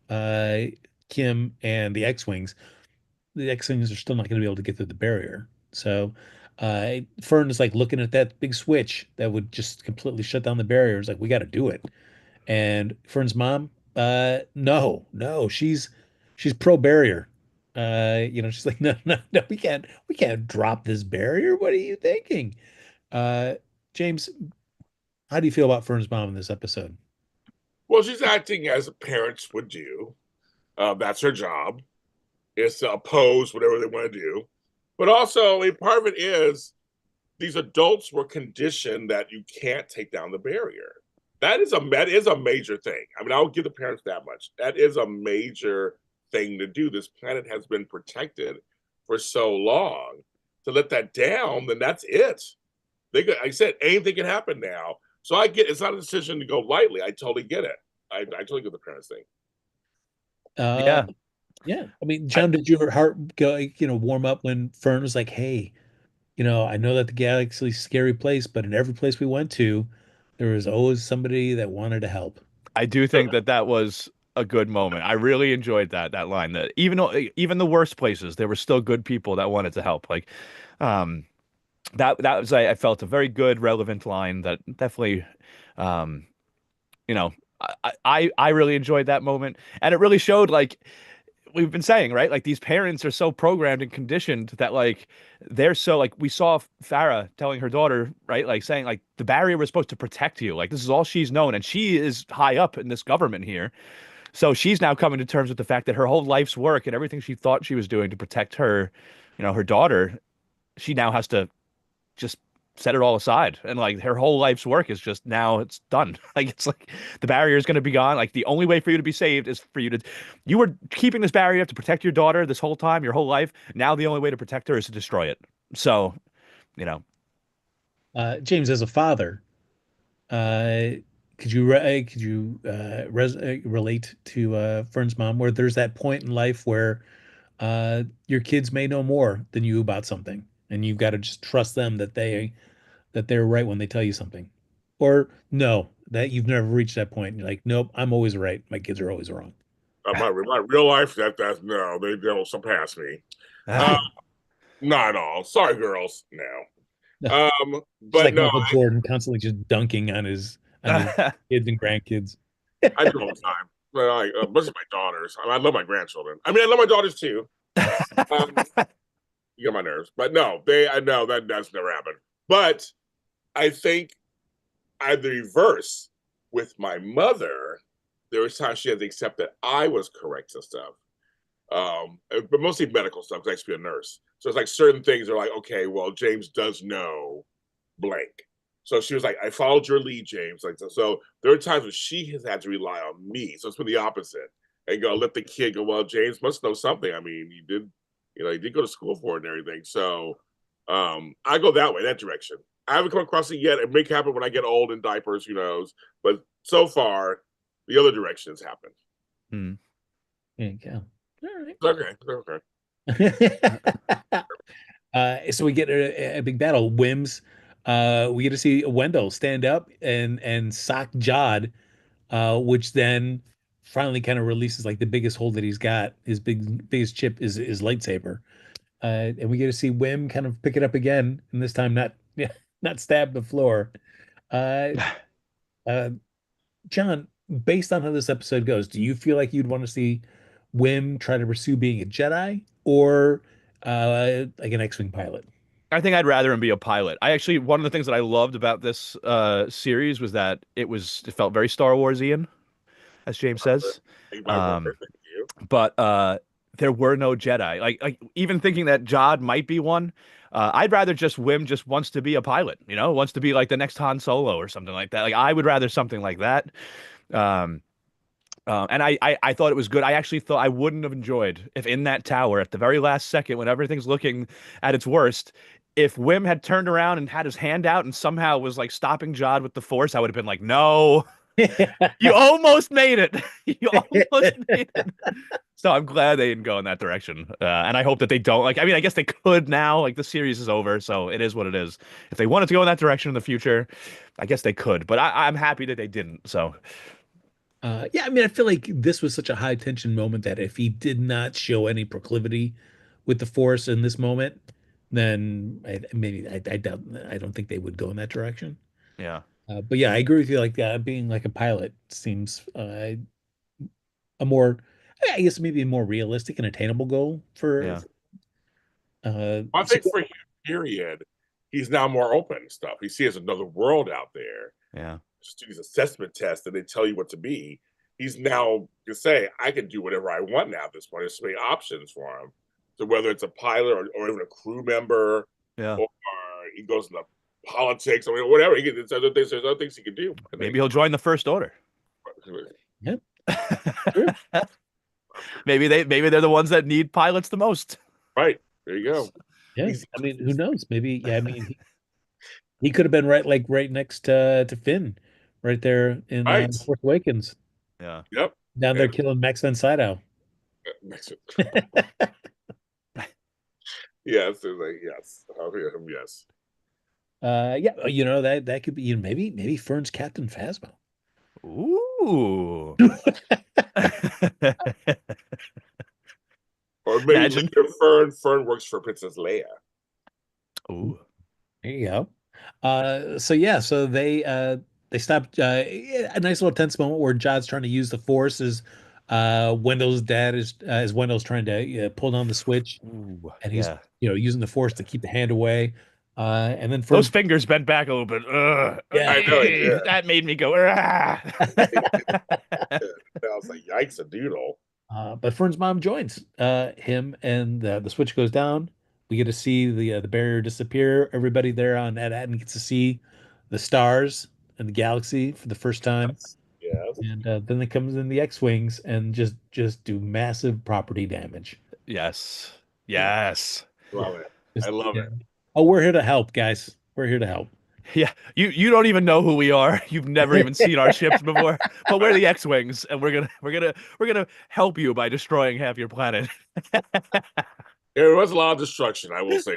Kim and the X-Wings are still not going to be able to get through the barrier. So Fern is like looking at that big switch that would just completely shut down the barriers. Like, we got to do it. And Fern's mom, no, no, she's pro barrier. She's like, no, no, no, we can't drop this barrier. What are you thinking? Uh, James, how do you feel about Fern's mom in this episode? Well, she's acting as parents would do. That's her job, is to oppose whatever they want to do. But also, a part of it is these adults were conditioned that you can't take down the barrier. That is a major thing. I mean, I'll give the parents that much. That is a major thing to do. This planet has been protected for so long. To let that down, then that's it. Like I said, anything can happen now. So I get it's not a decision to go lightly. I totally get it. I totally get the parents thing. Uh, Yeah. yeah. I mean, I, John, did your heart go, warm up when Fern was like, "Hey, I know that the galaxy's a scary place, but in every place we went to, there was always somebody that wanted to help." I do think that that was a good moment. I really enjoyed that line. That even the worst places, there were still good people that wanted to help. Like, um, that was I felt a very good, relevant line that definitely, um, you know, I really enjoyed that moment, and it really showed like we've been saying, right? Like these parents are so programmed and conditioned that like they're so like we saw Farah telling her daughter, right? Like saying like the barrier was supposed to protect you. Like this is all she's known, and she is high up in this government here. So she's now coming to terms with the fact that her whole life's work and everything she thought she was doing to protect her, her daughter, she now has to just set it all aside. And like her whole life's work is just now it's done. Like it's like the barrier is going to be gone. Like the only way for you to be saved is for you were keeping this barrier to protect your daughter this whole time, your whole life. Now the only way to protect her is to destroy it. So, you know, James, as a father, uh, could you relate to Fern's mom, where there's that point in life where your kids may know more than you about something, and you've got to just trust them that they're right when they tell you something, or no, that you've never reached that point. You're like, nope, I'm always right. My kids are always wrong. My real life, that's no, they don't surpass me. Uh, Not at all. Sorry, girls. No. Just But like no, Michael Jordan constantly just dunking on his kids and grandkids. I do all the time. But mostly my daughters. I love my grandchildren. I mean, I love my daughters too. Um, you get my nerves, but no, I know that's never happened. But I think I the reverse with my mother. There was times she had to accept that I was correct and stuff. But mostly medical stuff. 'Cause I used to be a nurse, so it's like certain things are like, okay, well, James does know blank. So she was like, I followed your lead, James. Like so there are times when she has had to rely on me. So it's been the opposite. And go let the kid go, well, James must know something. I mean, he did go to school for it and everything. So I go that way, that direction. I haven't come across it yet. It may happen when I get old in diapers, who knows? But so far, the other direction has happened. Hmm. There you go. All right. Okay, okay. So we get a big battle. Wims. We get to see Wendell stand up and sock Jod, which then finally kind of releases like the biggest hold that he's got. His biggest chip is lightsaber. And we get to see Wim kind of pick it up again, and this time not not stab the floor. Uh, uh, John, based on how this episode goes, do you feel like you'd want to see Wim try to pursue being a Jedi or like an X-wing pilot? I think I'd rather him be a pilot. I actually one of the things that I loved about this series was that it felt very Star Warsian, as James says. My word, Um, thank you. but there were no Jedi. Like even thinking that Jod might be one, I'd rather just Wim just wants to be a pilot, wants to be like the next Han Solo or something like that. Like I would rather something like that. Um, and I thought it was good. I actually thought I wouldn't have enjoyed if in that tower at the very last second when everything's looking at its worst, if Wim had turned around and had his hand out and somehow was like stopping Jod with the Force, I would have been like, no. You almost made it. You almost made it. So I'm glad they didn't go in that direction. And I hope that they don't. Like, I mean, I guess they could now. Like, the series is over, so it is what it is. If they wanted to go in that direction in the future, I guess they could. But I'm happy that they didn't. So, Yeah, I mean, I feel like this was such a high tension moment that if he did not show any proclivity with the Force in this moment, then I doubt, I don't think they would go in that direction. yeah, But yeah, I agree with you. Like, being like a pilot seems a more, I guess, maybe a more realistic and attainable goal for. yeah, I So think for him, period, he's now more open and stuff. He sees another world out there. yeah. Just do these assessment tests and they tell you what to be. He's now can say, I can do whatever I want now at this point. There's so many options for him. So whether it's a pilot or even a crew member, Yeah. or he goes into politics, I mean, whatever. There's other things he can do. Maybe he'll join the First Order. yeah, sure. Maybe they're the ones that need pilots the most. Right. There you go. Yeah. He's, I mean, who knows? Maybe, yeah, I mean, he could have been right next to Finn, right there in right. Force Awakens, Yeah. Yep. down there And killing Max von Sydow. yes. It's like, yes. I'll hear him. Yes. Yeah, that could be, maybe Fern's Captain Phasma. Ooh. Or maybe Imagine. later Fern works for Princess Leia. Ooh. There you go. So yeah, so they stopped, a nice little tense moment where Jod's trying to use the Force as Wendell's dad is Wendell's trying to pull down the switch, Ooh. and he's Yeah. using the Force to keep the hand away. And then Those Fern's fingers bent back a little bit. Ugh. yeah. I know it did. That made me go. "Ah." I was like, yikes, a doodle. But Fern's mom joins him, and the switch goes down. We get to see the barrier disappear. Everybody there on Ed gets to see the stars and the galaxy for the first time. Yes. Yes. And then it comes in the X-wings and just do massive property damage. Yes. Yeah. Yes. Love it. I Just, love yeah. it. Oh, we're here to help, guys. We're here to help. Yeah. You don't even know who we are. You've never even seen our ships before. But we're the X-wings, and we're gonna help you by destroying half your planet. There was a lot of destruction, I will say.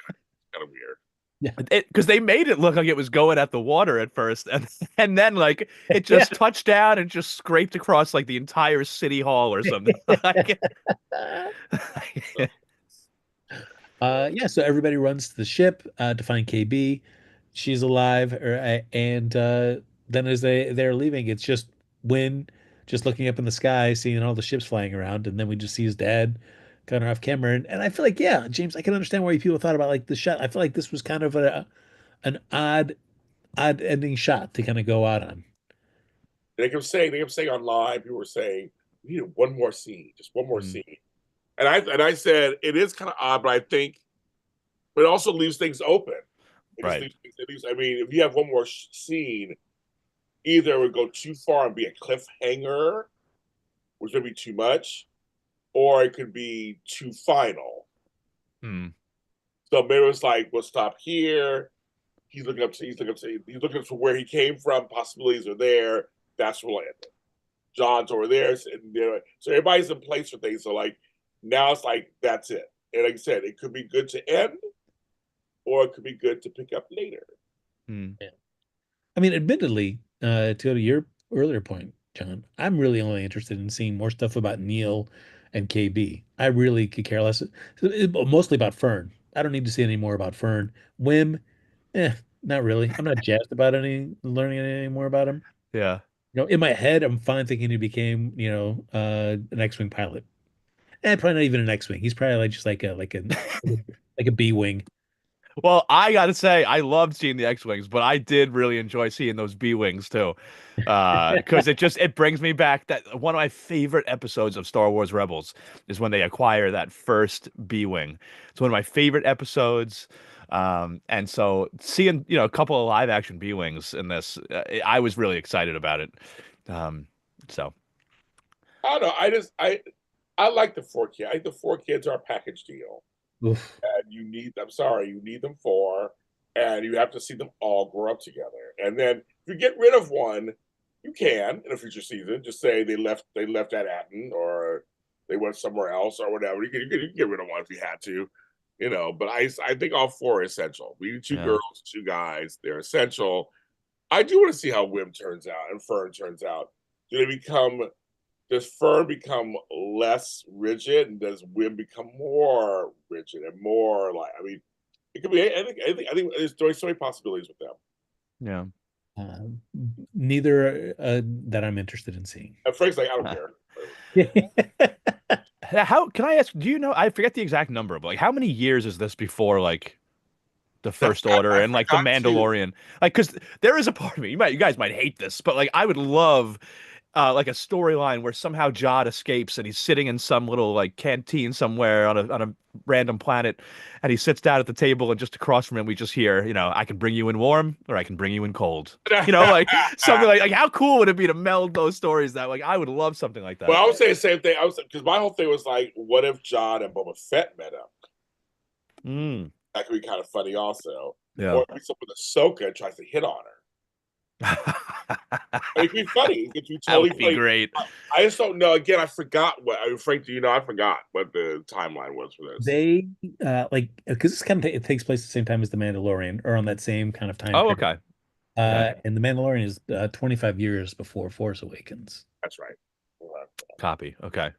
Kind of weird. Because they made it look like it was going at the water at first, and then like it Yeah. just touched down and just scraped across like the entire city hall or something. Yeah, so everybody runs to the ship to find KB. She's alive, and then as they're leaving, it's just Win just looking up in the sky, seeing all the ships flying around, and then we just see his dad kind of off camera. And I feel like, yeah, James, I can understand why people thought about like the shot. I feel like this was kind of an odd ending shot to kind of go out on. They kept saying online, people were saying, we need one more scene, just one more Mm, scene. And I said, it is kind of odd, but I think, but it also leaves things open. right. I mean, if you have one more scene, either it would go too far and be a cliffhanger, which would be too much, or it could be too final. Mm, So maybe it's like, we'll stop here. He's looking up to where he came from. Possibilities are there. That's where we'll end it. John's over there, so everybody's in place for things. So like now it's like that's it. And like I said, it could be good to end, or it could be good to pick up later. mm, Yeah. I mean, admittedly, to go to your earlier point, John, I'm really only interested in seeing more stuff about Neil and KB. I really could care less. Mostly about Fern. I don't need to see any more about Fern. Wim, not really. I'm not jazzed about learning any more about him. yeah. In my head, I'm fine thinking he became, an X-wing pilot. Probably not even an X-wing. He's probably like just like a B-wing. Well, I gotta say, I loved seeing the X-Wings, but I did really enjoy seeing those B-Wings too. Because it brings me back that one of my favorite episodes of Star Wars Rebels is when they acquire that first B-Wing. It's one of my favorite episodes. And so seeing, a couple of live action B-Wings in this, I was really excited about it. So I don't know. I like the four kids. I think the four kids are a package deal. Oof. And I'm sorry, you need them four, and you have to see them all grow up together. And then if you get rid of one, You can in a future season just say they left at Atten or they went somewhere else or whatever. You can get rid of one if you had to, But I think all four are essential. We need two Yeah. girls, two guys. They're essential. I do want to see how Wim turns out and Fern turns out. Do they become does Fern become less rigid and does Wim become more rigid and more like I mean it could be I think there's so many possibilities with them. Yeah. Uh, Neither that I'm interested in seeing. And Frank's like, I don't care. How can I ask? Do you know? I forget the exact number, but like, how many years is this before like the First Order I and like the forgot too. Mandalorian? Like, because there is a part of me. You guys might hate this, but like, I would love like a storyline where somehow Jod escapes and he's sitting in some little like canteen somewhere on a random planet, and he sits down at the table, and just across from him we just hear, I can bring you in warm or I can bring you in cold. Like something like how cool would it be to meld those stories? That like I would love something like Well, that. I would say the same thing. I was because my whole thing was like, what if John and Boba Fett met up? Mm. That could be kind of funny, also. Yeah. Or if someone with Ahsoka tries to hit on her. It could be funny. It could be That totally would be funny. great. I just don't know. Again, I forgot what. I mean, Frank, do you know? I forgot what the timeline was for this. They like because this kind of it takes place at the same time as The Mandalorian, or on that same kind of time Oh, period. okay. Okay. And The Mandalorian is 25 years before Force Awakens. That's right. Copy. Okay.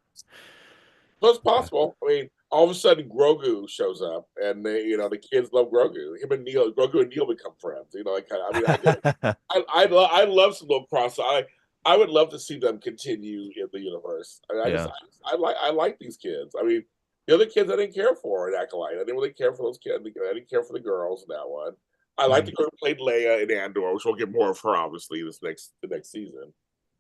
So it's possible. I mean, all of a sudden Grogu shows up, and the kids love Grogu. Him and Neil, Grogu and Neil become friends. Like kind of. I mean, I love some little cross. I would love to see them continue in the universe. Yeah. I like these kids. I mean, the other kids I didn't care for in Acolyte. I didn't really care for those kids. I didn't care for the girls in that one. I like the girl who played Leia in Andor, which we'll get more of her obviously the next season.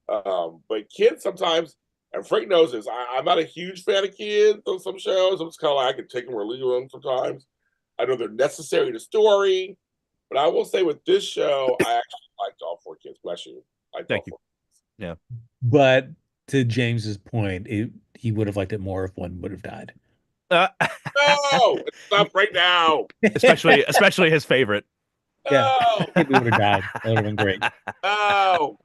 But kids sometimes, and Frank knows this. I'm not a huge fan of kids on some shows. I'm just kind of like I can take them or leave them sometimes. I know they're necessary to story, but I will say with this show, I actually liked all four kids. Bless you. I liked all Thank you. four. Yeah. But to James's point, he would have liked it more if one would have died. No, stop right now. Especially his favorite. Yeah, No, he would have died. That would have been great. no.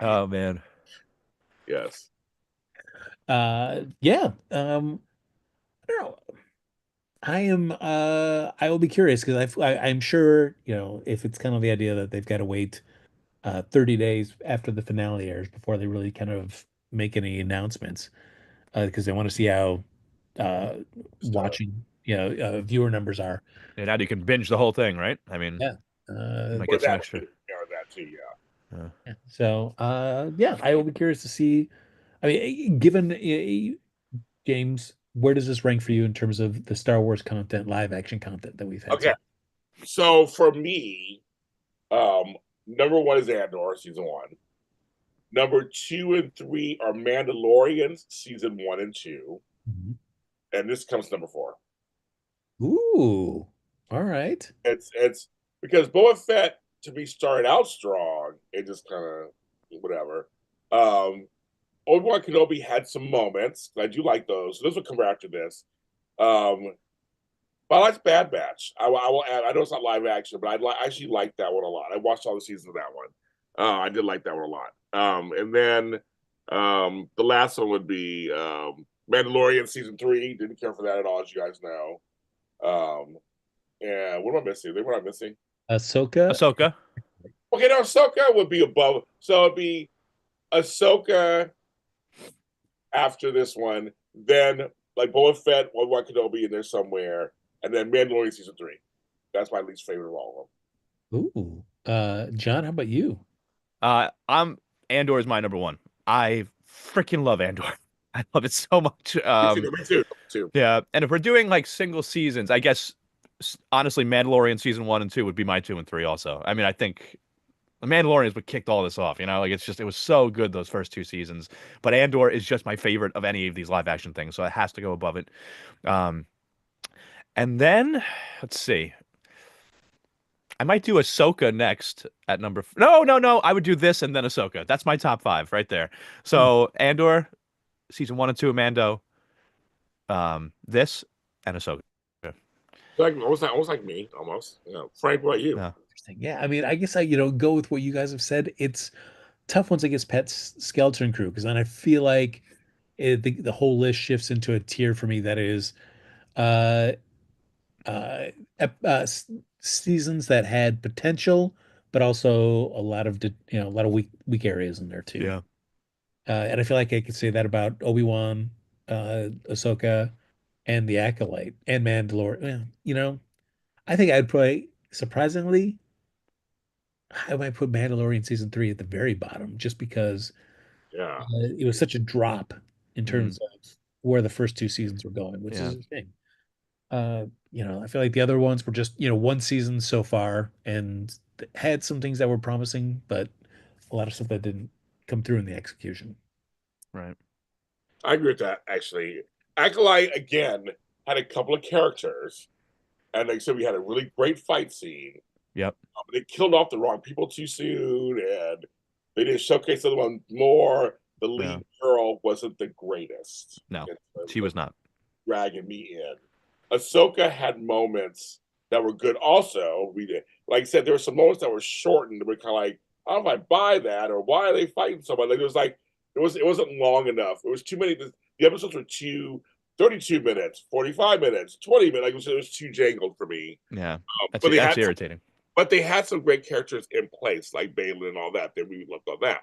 Oh man. Yes. Yeah. I don't know. I will be curious because I'm sure, if it's kind of the idea that they've got to wait 30 days after the finale airs before they really kind of make any announcements, because they want to see how watching, viewer numbers are. And now you can binge the whole thing, right? I mean, Yeah. you might Well, get some that extra. that too. Yeah. Yeah. So, yeah, I will be curious to see. I mean, given James, where does this rank for you in terms of the Star Wars content, live action content that we've had? Okay. So for me, number one is Andor season one. Number 2 and 3 are Mandalorians season 1 and 2, Mhm. and this comes number 4. Ooh, all right. It's because Boba Fett to me started out strong. It just kind of whatever. Obi-Wan Kenobi had some moments. I do like those. So this will come after this. But I like Bad Batch. I will add. I know it's not live action, but I actually like that one a lot. I watched all the seasons of that one. I did like that one a lot. And then the last one would be Mandalorian season 3. Didn't care for that at all, as you guys know. And what am I missing? What am I missing? Ahsoka. Okay, now Ahsoka would be above. So it'd be Ahsoka after this one, then like Boba Fett, Obi-Wan Kenobi in there somewhere, and then Mandalorian season 3. That's my least favorite of all of Ooh. John, how about you? I'm Andor is my number one. I freaking love Andor. I love it so much. them. Me too. Yeah, and if we're doing like single seasons, I guess honestly, Mandalorian season 1 and 2 would be my 2 and 3 also. I mean, I think the Mandalorian is what kicked all this off. Like it was so good those first 2 seasons. But Andor is just my favorite of any of these live action things, so it has to go above it. And then let's see. I might do Ahsoka next at number. No. I would do this and then Ahsoka. That's my top 5 right there. So Andor, season 1 and 2 of Mando, this and Ahsoka. Like almost like me, almost. Frank, what about you? Yeah, I mean, I guess go with what you guys have said. It's tough once it gets Pet Skeleton Crew, because then I feel like the whole list shifts into a tier for me that is uh uh, seasons that had potential, but also a lot of a lot of weak areas in there too. Yeah. And I feel like I could say that about Obi-Wan, Ahsoka, and the Acolyte and Mandalore. I think I'd probably surprisingly I might put Mandalorian season three at the very bottom, just because Yeah. it was such a drop in Mm, terms of where the first two seasons were going, which yeah. is a shame. I feel like the other ones were just, one season so far and had some things that were promising, but a lot of stuff that didn't come through in the execution. Right. I agree with that, actually. Acolyte, again, had a couple of characters, and like I said, we had a really great fight scene. Yep. They killed off the wrong people too soon, and they didn't showcase the other one more. The Yeah. lead girl wasn't the greatest No, in terms she of was not. dragging me in. Ahsoka had moments that were good. Also, we did, like I said, there were some moments that were shortened. We're kind of like, I don't know if I buy that, or why are they fighting so much? Like it wasn't long enough. It was too many. The episodes were 32 minutes, 45 minutes, 20 minutes. Like it was too jangled for me. Yeah. But That's irritating. they had some great characters in place, like Balin and all that. That we loved on that.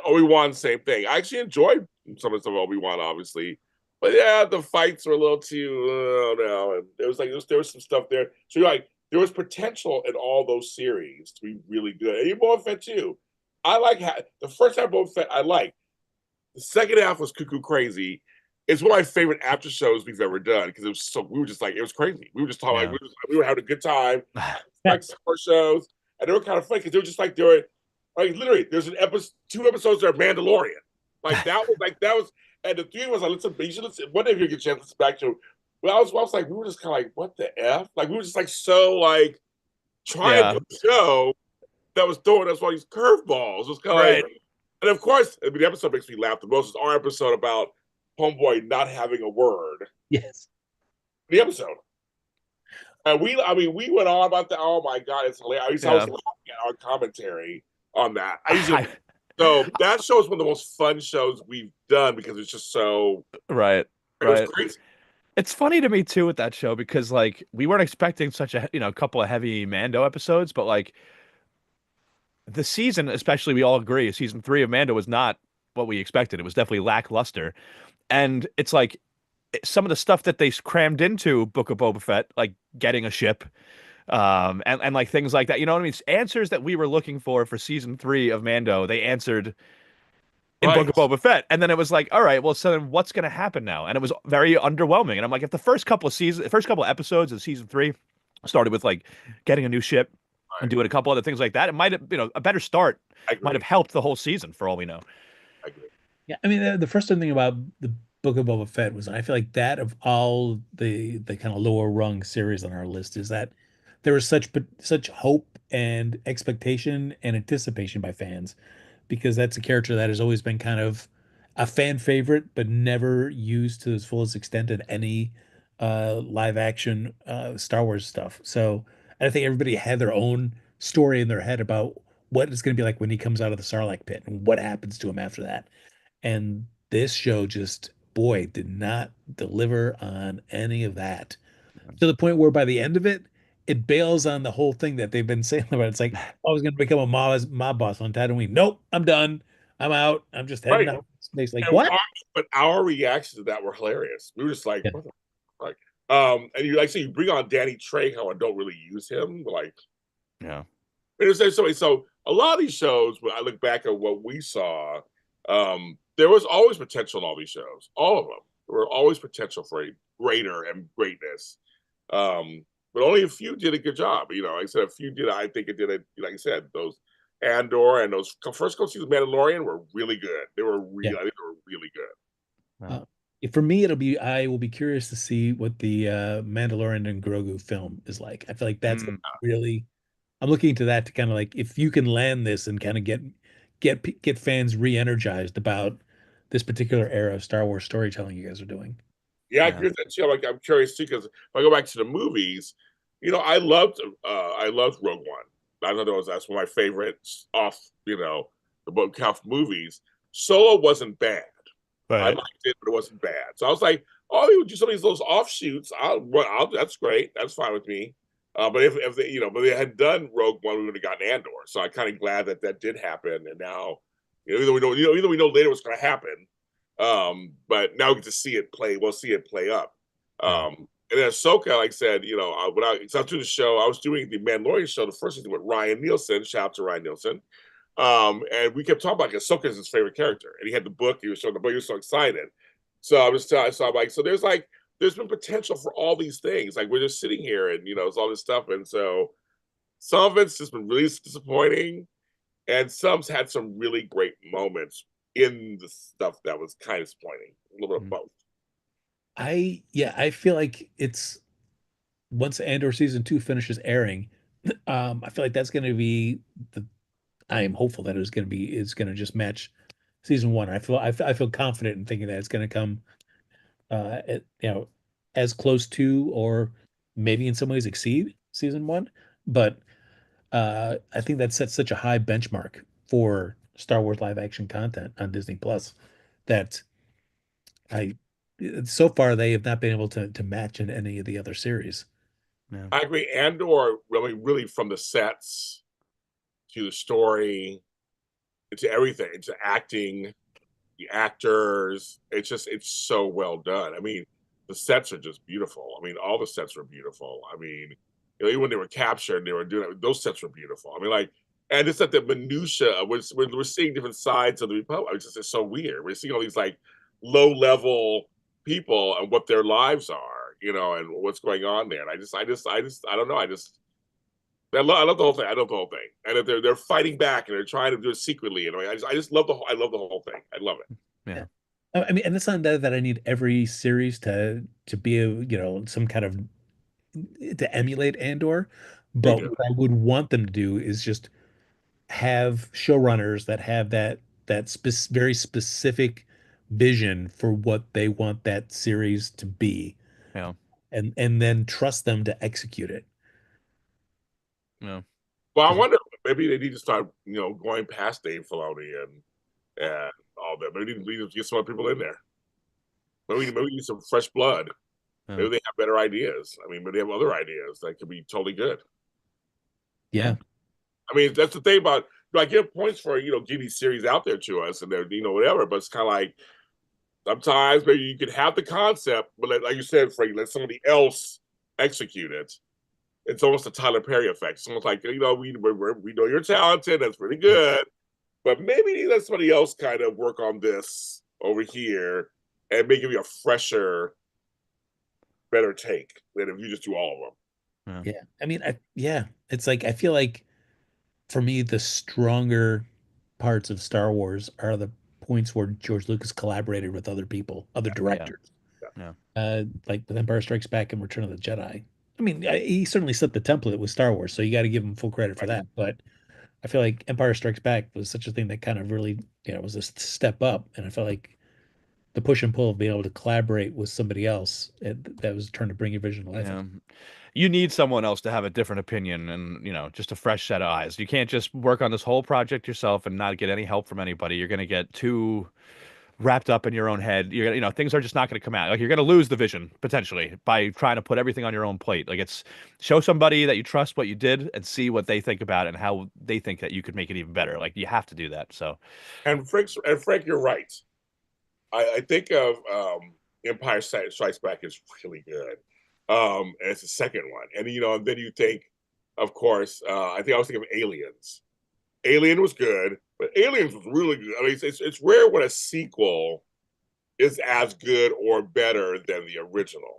Obi-Wan, same thing. I actually enjoyed some of the stuff of Obi-Wan, obviously. But yeah, the fights were a little too, no. And there was some stuff there. So you're like, there was potential in all those series to be really good. And even Boba Fett, too. The first half of Boba Fett, I like. The second half was cuckoo crazy. It's one of my favorite after shows we've ever done because we were just like, it was crazy. We were just talking, like, Yeah. we were having a good time. Yeah. Like summer shows. And they were kind of funny because they were just like, they were like literally, there's an episode, two episodes that are Mandalorian. That was, and the three of us, I listened, you should listen, one day if you get a chance to listen back to, well, I was like, we were just kind of like, what the F? Like, we were just like, so like, trying Yeah. to show that was throwing us all these curveballs. It was kind of Right. like, and of course, I mean, the episode makes me laugh the most is our episode about Homeboy not having a word. Yes. The episode. And we went on about that. Oh my god, it's hilarious. I was Yeah. laughing at our commentary on that. I, So that show is one of the most fun shows we've done because it's just so right. it was Right. crazy. It's funny to me too with that show because like we weren't expecting such a couple of heavy Mando episodes, but like the season, especially we all agree, season three of Mando was not what we expected. It was definitely lackluster. And it's like some of the stuff that they crammed into Book of Boba Fett, like getting a ship, and like things like that. You know what I mean? It's answers that we were looking for season three of Mando, they answered in Book of Right. Boba Fett. And then it was like, all right, well, so then what's going to happen now? And it was very underwhelming. And I'm like, if the first couple of episodes of season three started with like getting a new ship and Right. doing a couple other things like that, it might have, a better start I might have agree. helped the whole season for all we know. I agree. Yeah, I mean, the first thing about the Book of Boba Fett was I feel like that of all the kind of lower rung series on our list is that there was such hope and expectation and anticipation by fans, because that's a character that has always been kind of a fan favorite, but never used to its fullest extent in any live action Star Wars stuff. So I think everybody had their own story in their head about what it's going to be like when he comes out of the Sarlacc pit and what happens to him after that. And this show just, boy, did not deliver on any of that, to the point where by the end of it, it bails on the whole thing that they've been saying about. It's like, I was going to become a mob boss on Tatooine. Nope, I'm done. I'm out. I'm just heading Right. out to space. Like, And what? but our reactions to that were hilarious. We were just like, Yeah. what the like and you like say you bring on Danny Trejo and don't really use him. Like Yeah. so a lot of these shows, when I look back at what we saw, there was always potential in all these shows. All of them. There were always potential for a greater and greatness. But only a few did a good job. Like I said, a few did. I think it did it. Like I said, those Andor and those first couple seasons of Mandalorian were really good. Yeah. I think they were really good. Yeah. Uh, for me, I will be curious to see what the Mandalorian and Grogu film is like. I feel like that's Mm, really, I'm looking into that to kind of like, if you can land this and kind of get fans re-energized about this particular era of Star Wars storytelling you guys are doing. Yeah, I yeah. agree with that too. I'm curious too because if I go back to the movies, I loved Rogue One. I know that's one of my favorites off, the book half movies. Solo wasn't bad. I Right. liked it, but it wasn't bad. So I was like, oh, you would do some of these offshoots. That's great. That's fine with me. But if they, but they had done Rogue One, we would have gotten Andor. So I'm kind of glad that that did happen. And now, either we know later what's going to happen, but now we get to see it play. We'll see it play up. Yeah. And then Ahsoka, like I said, when I was doing the show, I was doing the Mandalorian show, the first season with Ryan Nielsen. Shout out to Ryan Nielsen. And we kept talking about Ahsoka is his favorite character, and he had the book. He was showing the book. He was so excited. So I was telling, so I'm like, so there's been potential for all these things. Like we're just sitting here, and it's all this stuff, and so some of it's just been really disappointing, and some's had some really great moments in the stuff that was kind of disappointing. A little bit of both. I feel like it's once Andor season 2 finishes airing, I feel like that's going to be the. I am hopeful that it's going to just match season 1. I feel confident in thinking that it's going to come, as close to or maybe in some ways exceed season 1. But I think that sets such a high benchmark for Star Wars live action content on Disney Plus that I so far they have not been able to match in any of the other series. Yeah. I agree. Andor really from the sets to the story to everything, to acting, the actors. It's so well done. I mean, the sets are just beautiful. I mean, all the sets were beautiful. I mean, even when they were captured and they were doing it, those sets were beautiful. I mean, like, and it's like the minutia. We're seeing different sides of the Republic. It's so weird. We're seeing all these like low level people and what their lives are, and what's going on there. And I don't know. I love the whole thing. I love the whole thing, and if they're fighting back and they're trying to do it secretly, and I just love I love the whole thing. I love it. Yeah. I mean, and it's not that I need every series to be some kind of to emulate Andor, Me but too. what I would want them to do is just have showrunners that have very specific vision for what they want that series to be, Yeah. and then trust them to execute it. Yeah. Well, I 'Cause wonder maybe they need to start, going past Dave Filoni and all that. Maybe we need to get some other people in there. Maybe we need some fresh blood. Yeah. Maybe they have better ideas. I mean, maybe they have other ideas that could be totally good. Yeah. I mean, that's the thing about I give points for getting these series out there to us and they're whatever, but it's kind of like sometimes maybe you could have the concept, but like you said, Frank, let somebody else execute it. It's almost a Tyler Perry effect. It's almost like we know you're talented, that's really good, but maybe let somebody else kind of work on this over here and make it a fresher, better take than if you just do all of them. Yeah. Yeah. I mean, it's like I feel like for me the stronger parts of Star Wars are the points where George Lucas collaborated with other people, other Yeah. directors. Yeah. Like with Empire Strikes Back and Return of the Jedi. I mean, he certainly set the template with Star Wars, so you got to give him full credit for Right. that. But I feel like Empire Strikes Back was such a thing that kind of really, was a step up, and I felt like the push and pull of being able to collaborate with somebody else that was trying to bring your vision to life. Yeah. You need someone else to have a different opinion and, just a fresh set of eyes. You can't just work on this whole project yourself and not get any help from anybody. You're going to get too wrapped up in your own head. You're gonna, things are just not going to come out. Like you're going to lose the vision potentially by trying to put everything on your own plate. Like it's show somebody that you trust what you did and see what they think about it and how they think that you could make it even better. Like you have to do that. So, And Frank, you're right. I think of Empire Strikes Back is really good. And it's the second one, and and then you think, of course, I think I was thinking of Aliens. Alien was good, but Aliens was really good. I mean, it's rare when a sequel is as good or better than the original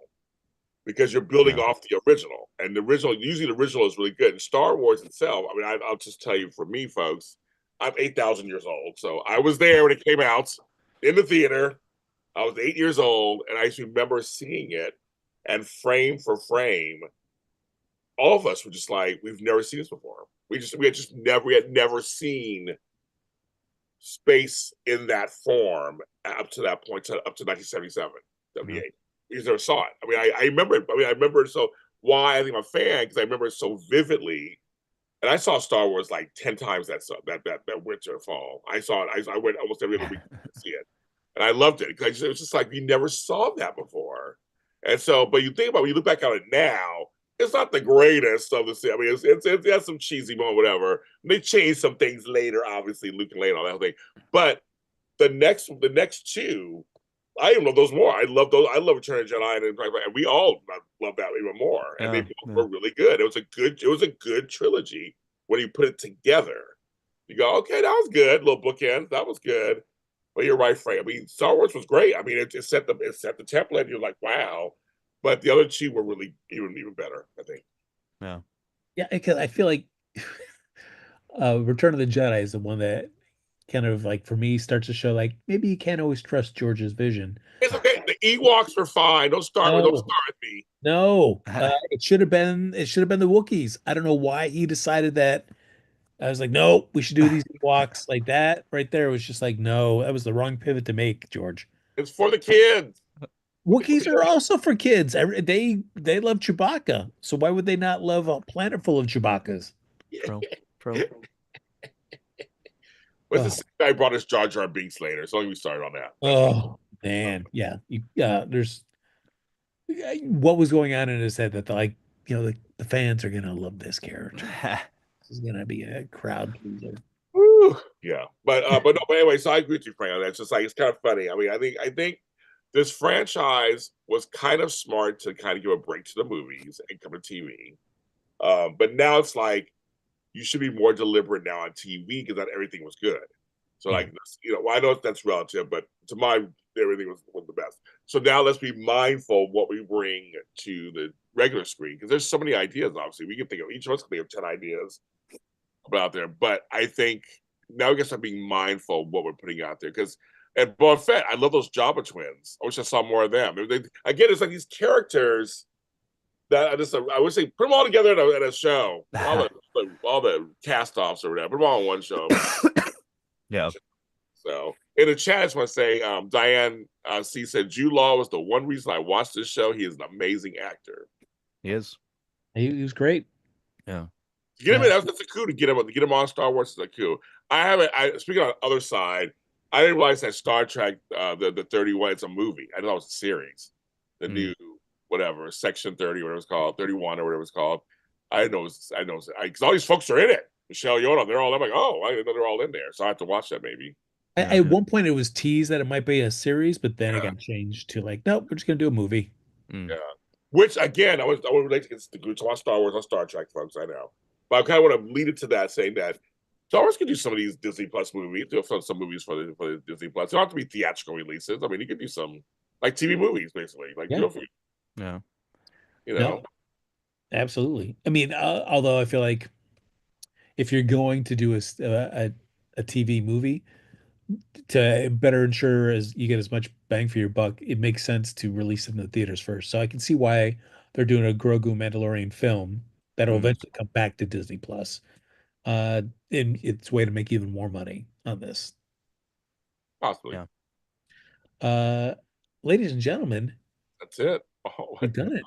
because you're building yeah. off the original, and usually the original is really good. And Star Wars itself, I mean, I'll just tell you, for me, folks, I'm 8,000 years old, so I was there when it came out in the theater. I was 8 years old, and I just remember seeing it, and frame for frame, all of us were just like, we've never seen this before. We had never seen space in that form up to that point, up to 1977, 78. Yeah. We just never saw it. I mean, I remember it. I mean, I remember it. So why I think I'm a fan, because I remember it so vividly And I saw Star Wars like 10 times that winter and fall. I saw it. I went almost every other week to see it, and I loved it because it was just like you never saw that before. And so, but you think about when you look back on it now, it's not the greatest of the. I mean, it has some cheesy moment, whatever. They changed some things later, obviously Luke and Leia, all that whole thing. But the next two, I even love those more. I love those. I love Return of the Jedi, and we all love that even more. And they Yeah, both yeah. were really good. It was a good trilogy when you put it together. You go, okay, that was good. Little bookends, that was good. But you're right, Frank. I mean, Star Wars was great. I mean, it set the template. You're like, wow. But the other two were really even better. I think. Yeah. Yeah, because I feel like Return of the Jedi is the one that kind of like for me starts to show like maybe you can't always trust George's vision. It's okay. The Ewoks were fine. Don't No, start with me. no, it should have been the Wookiees. I don't know why he decided that. I was like, no, we should do these Ewoks like that. Right there was just like, no, that was the wrong pivot to make, George. It's for the kids. Wookiees are also for kids. They love Chewbacca, so why would they not love a planet full of Chewbaccas? True. True. What's the Oh, same guy brought us Jar Jar Binks later? So we started on that. oh man, yeah. There's what was going on in his head that like the fans are gonna love this character. This is gonna be a crowd pleaser. Woo. Yeah, but no. But anyway, so I agree with you, Frank. That's just like it's kind of funny. I mean, I think this franchise was kind of smart to kind of give a break to the movies and come to TV. But now it's like you should be more deliberate now on TV because not everything was good. So Yeah. like well, I know that's relative, but to my everything was the best. So now let's be mindful of what we bring to the regular screen because there's so many ideas. Obviously, we can think of each of us can think of 10 ideas out there, but I think now we got to start being mindful of what we're putting out there because. And Boba Fett, I love those Jabba twins. I wish I saw more of them. Again, it's like these characters that I wish they put them all together in a show. All the cast offs or whatever. Put them all in one show. Yeah. So in the chat, I just want to say, Diane C said Jude Law was the one reason I watched this show. He is an amazing actor. He is. He was great. Yeah. Get him in. That's a coup to get him on Star Wars is a coup. I haven't. Speaking on the other side, I didn't realize that Star Trek, the 31, it's a movie. I thought it was a series. The new whatever Section 30, whatever it's called, 31 or whatever it's called. I know. Because all these folks are in it. Michelle Yeoh, they're all. I'm like, oh, I didn't know they're all in there. So I have to watch that maybe. At one point, it was teased that it might be a series, but then it got changed to like, nope, we're just gonna do a movie. Yeah. Which again, I would relate to it's the good to watch Star Wars on Star Trek, folks. I know, but I kind of want to lead it to that, saying that Star Wars could do some of these Disney Plus movies. Do some movies for the Disney Plus. They don't have to be theatrical releases. I mean, you could do some like TV movies, basically. Like, Yeah. Yeah. No, absolutely. I mean, although I feel like if you're going to do a TV movie to better ensure as you get as much bang for your buck, it makes sense to release it in the theaters first. So I can see why they're doing a Grogu Mandalorian film that'll eventually come back to Disney Plus. In its way to make even more money on this. possibly. Yeah. Ladies and gentlemen, That's it. Oh, we've done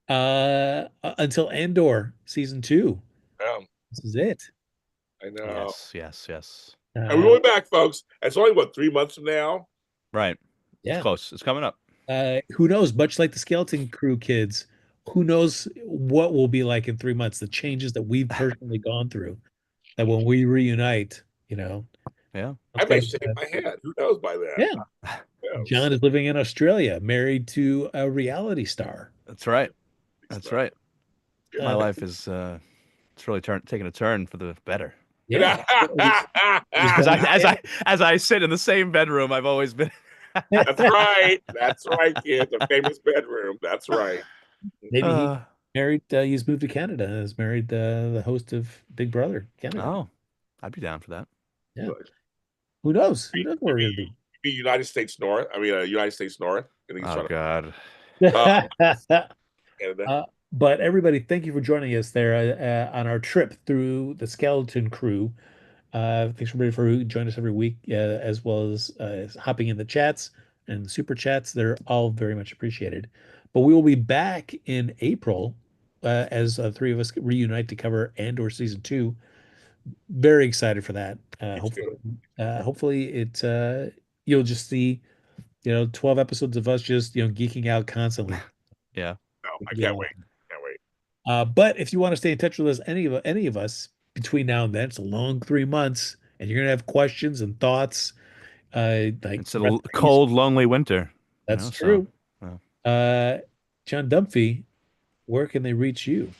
it. Until Andor season 2. yeah, This is it. I know. Yes. Yes. Yes. And we're going back, folks. It's only what 3 months from now. Right. Yeah. It's close. It's coming up. Who knows? Much like the Skeleton Crew kids, who knows what will be like in 3 months? The changes that we've personally gone through. That when we reunite, Yeah. I may shave my head. Who knows by then? Yeah. John is living in Australia, married to a reality star. That's right. That's right. Yeah. My life is it's really taking a turn for the better. Yeah. As I sit in the same bedroom I've always been. That's right. That's right, kid. The famous bedroom. That's right. Maybe he married. He's moved to Canada and has married the host of Big Brother Canada. Oh, I'd be down for that. Yeah. Who knows? Who knows where we're gonna be? Be United States North. I mean, United States North. I think he's Oh trying God. Canada. But everybody, thank you for joining us there on our trip through the Skeleton Crew. Thanks everybody for joining us every week, as well as hopping in the chats and the super chats. They're all very much appreciated. But we will be back in April as three of us reunite to cover Andor season two. Very excited for that. Me too. Hopefully you'll just see 12 episodes of us just geeking out constantly. Yeah. No, It I could be a can't lot. wait. Can't wait. But if you want to stay in touch with us, any of us between now and then, it's a long 3 months, and you're gonna have questions and thoughts, like It's a recipes. cold, lonely winter, That's so true. uh, Uh, John Dunphy, where can they reach you?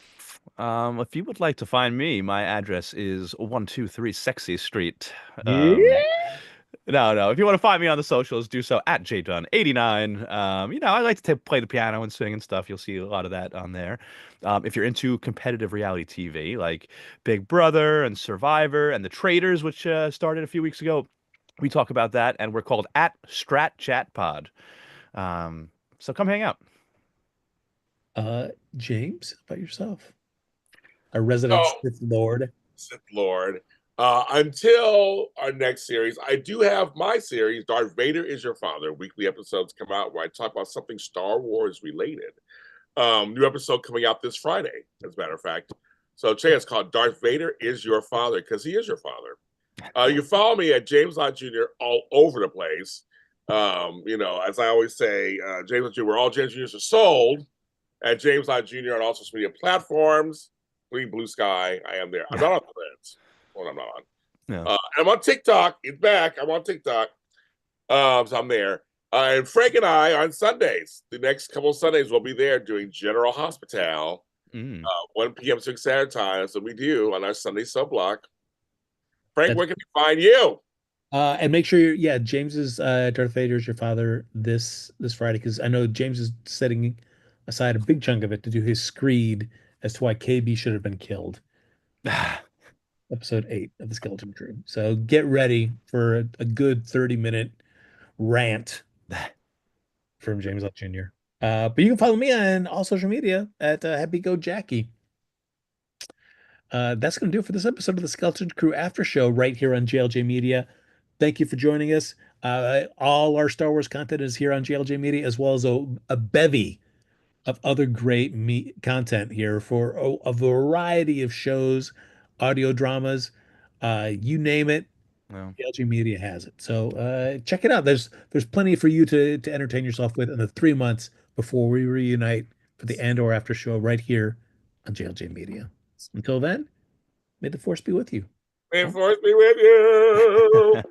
if you would like to find me, my address is 123 Sexy Street. Um, Yeah. no. If you want to find me on the socials, do so at JDunn89. I like to play the piano and sing and stuff. You'll see a lot of that on there. If you're into competitive reality TV like Big Brother and Survivor and The Traitors, which started a few weeks ago, we talk about that, and we're called at Strat Chat Pod. So come hang out. Uh, James, how about yourself? A resident So, Sith Lord. Sith Lord. Until our next series, I do have my series, Darth Vader is Your Father. Weekly episodes come out where I talk about something Star Wars related. New episode coming out this Friday, as a matter of fact. So check it, it's called Darth Vader is Your Father, because he is your father. You can follow me at James Lott Jr. all over the place. As I always say, James Lott Jr., where all James Jr.'s are sold at James Lott Jr. on all social media platforms, including Blue Sky. I am there. I'm not on Threads. Well, I'm not on. Yeah. I'm on TikTok. It's back. I'm on TikTok. So I'm there. And Frank and I on Sundays, the next couple of Sundays, we'll be there doing General Hospital, Mm. 1 p.m. 6 Standard Time. So we do on our Sunday sub block. Frank, That's where can we find you? and make sure yeah, James is Darth Vader is your father this Friday because I know James is setting aside a big chunk of it to do his screed as to why KB should have been killed. Episode 8 of the Skeleton Crew. So get ready for a good 30-minute rant from James Lott Jr. But you can follow me on all social media at Happy Go Jackie. That's going to do it for this episode of the Skeleton Crew After Show right here on JLJ Media. Thank you for joining us. All our Star Wars content is here on JLJ Media, as well as a bevy of other great content here for a variety of shows, audio dramas, you name it. Yeah. JLJ Media has it. So check it out. There's plenty for you to entertain yourself with in the 3 months before we reunite for the Andor After Show right here on JLJ Media. Until then, may the force be with you. May the force be with you.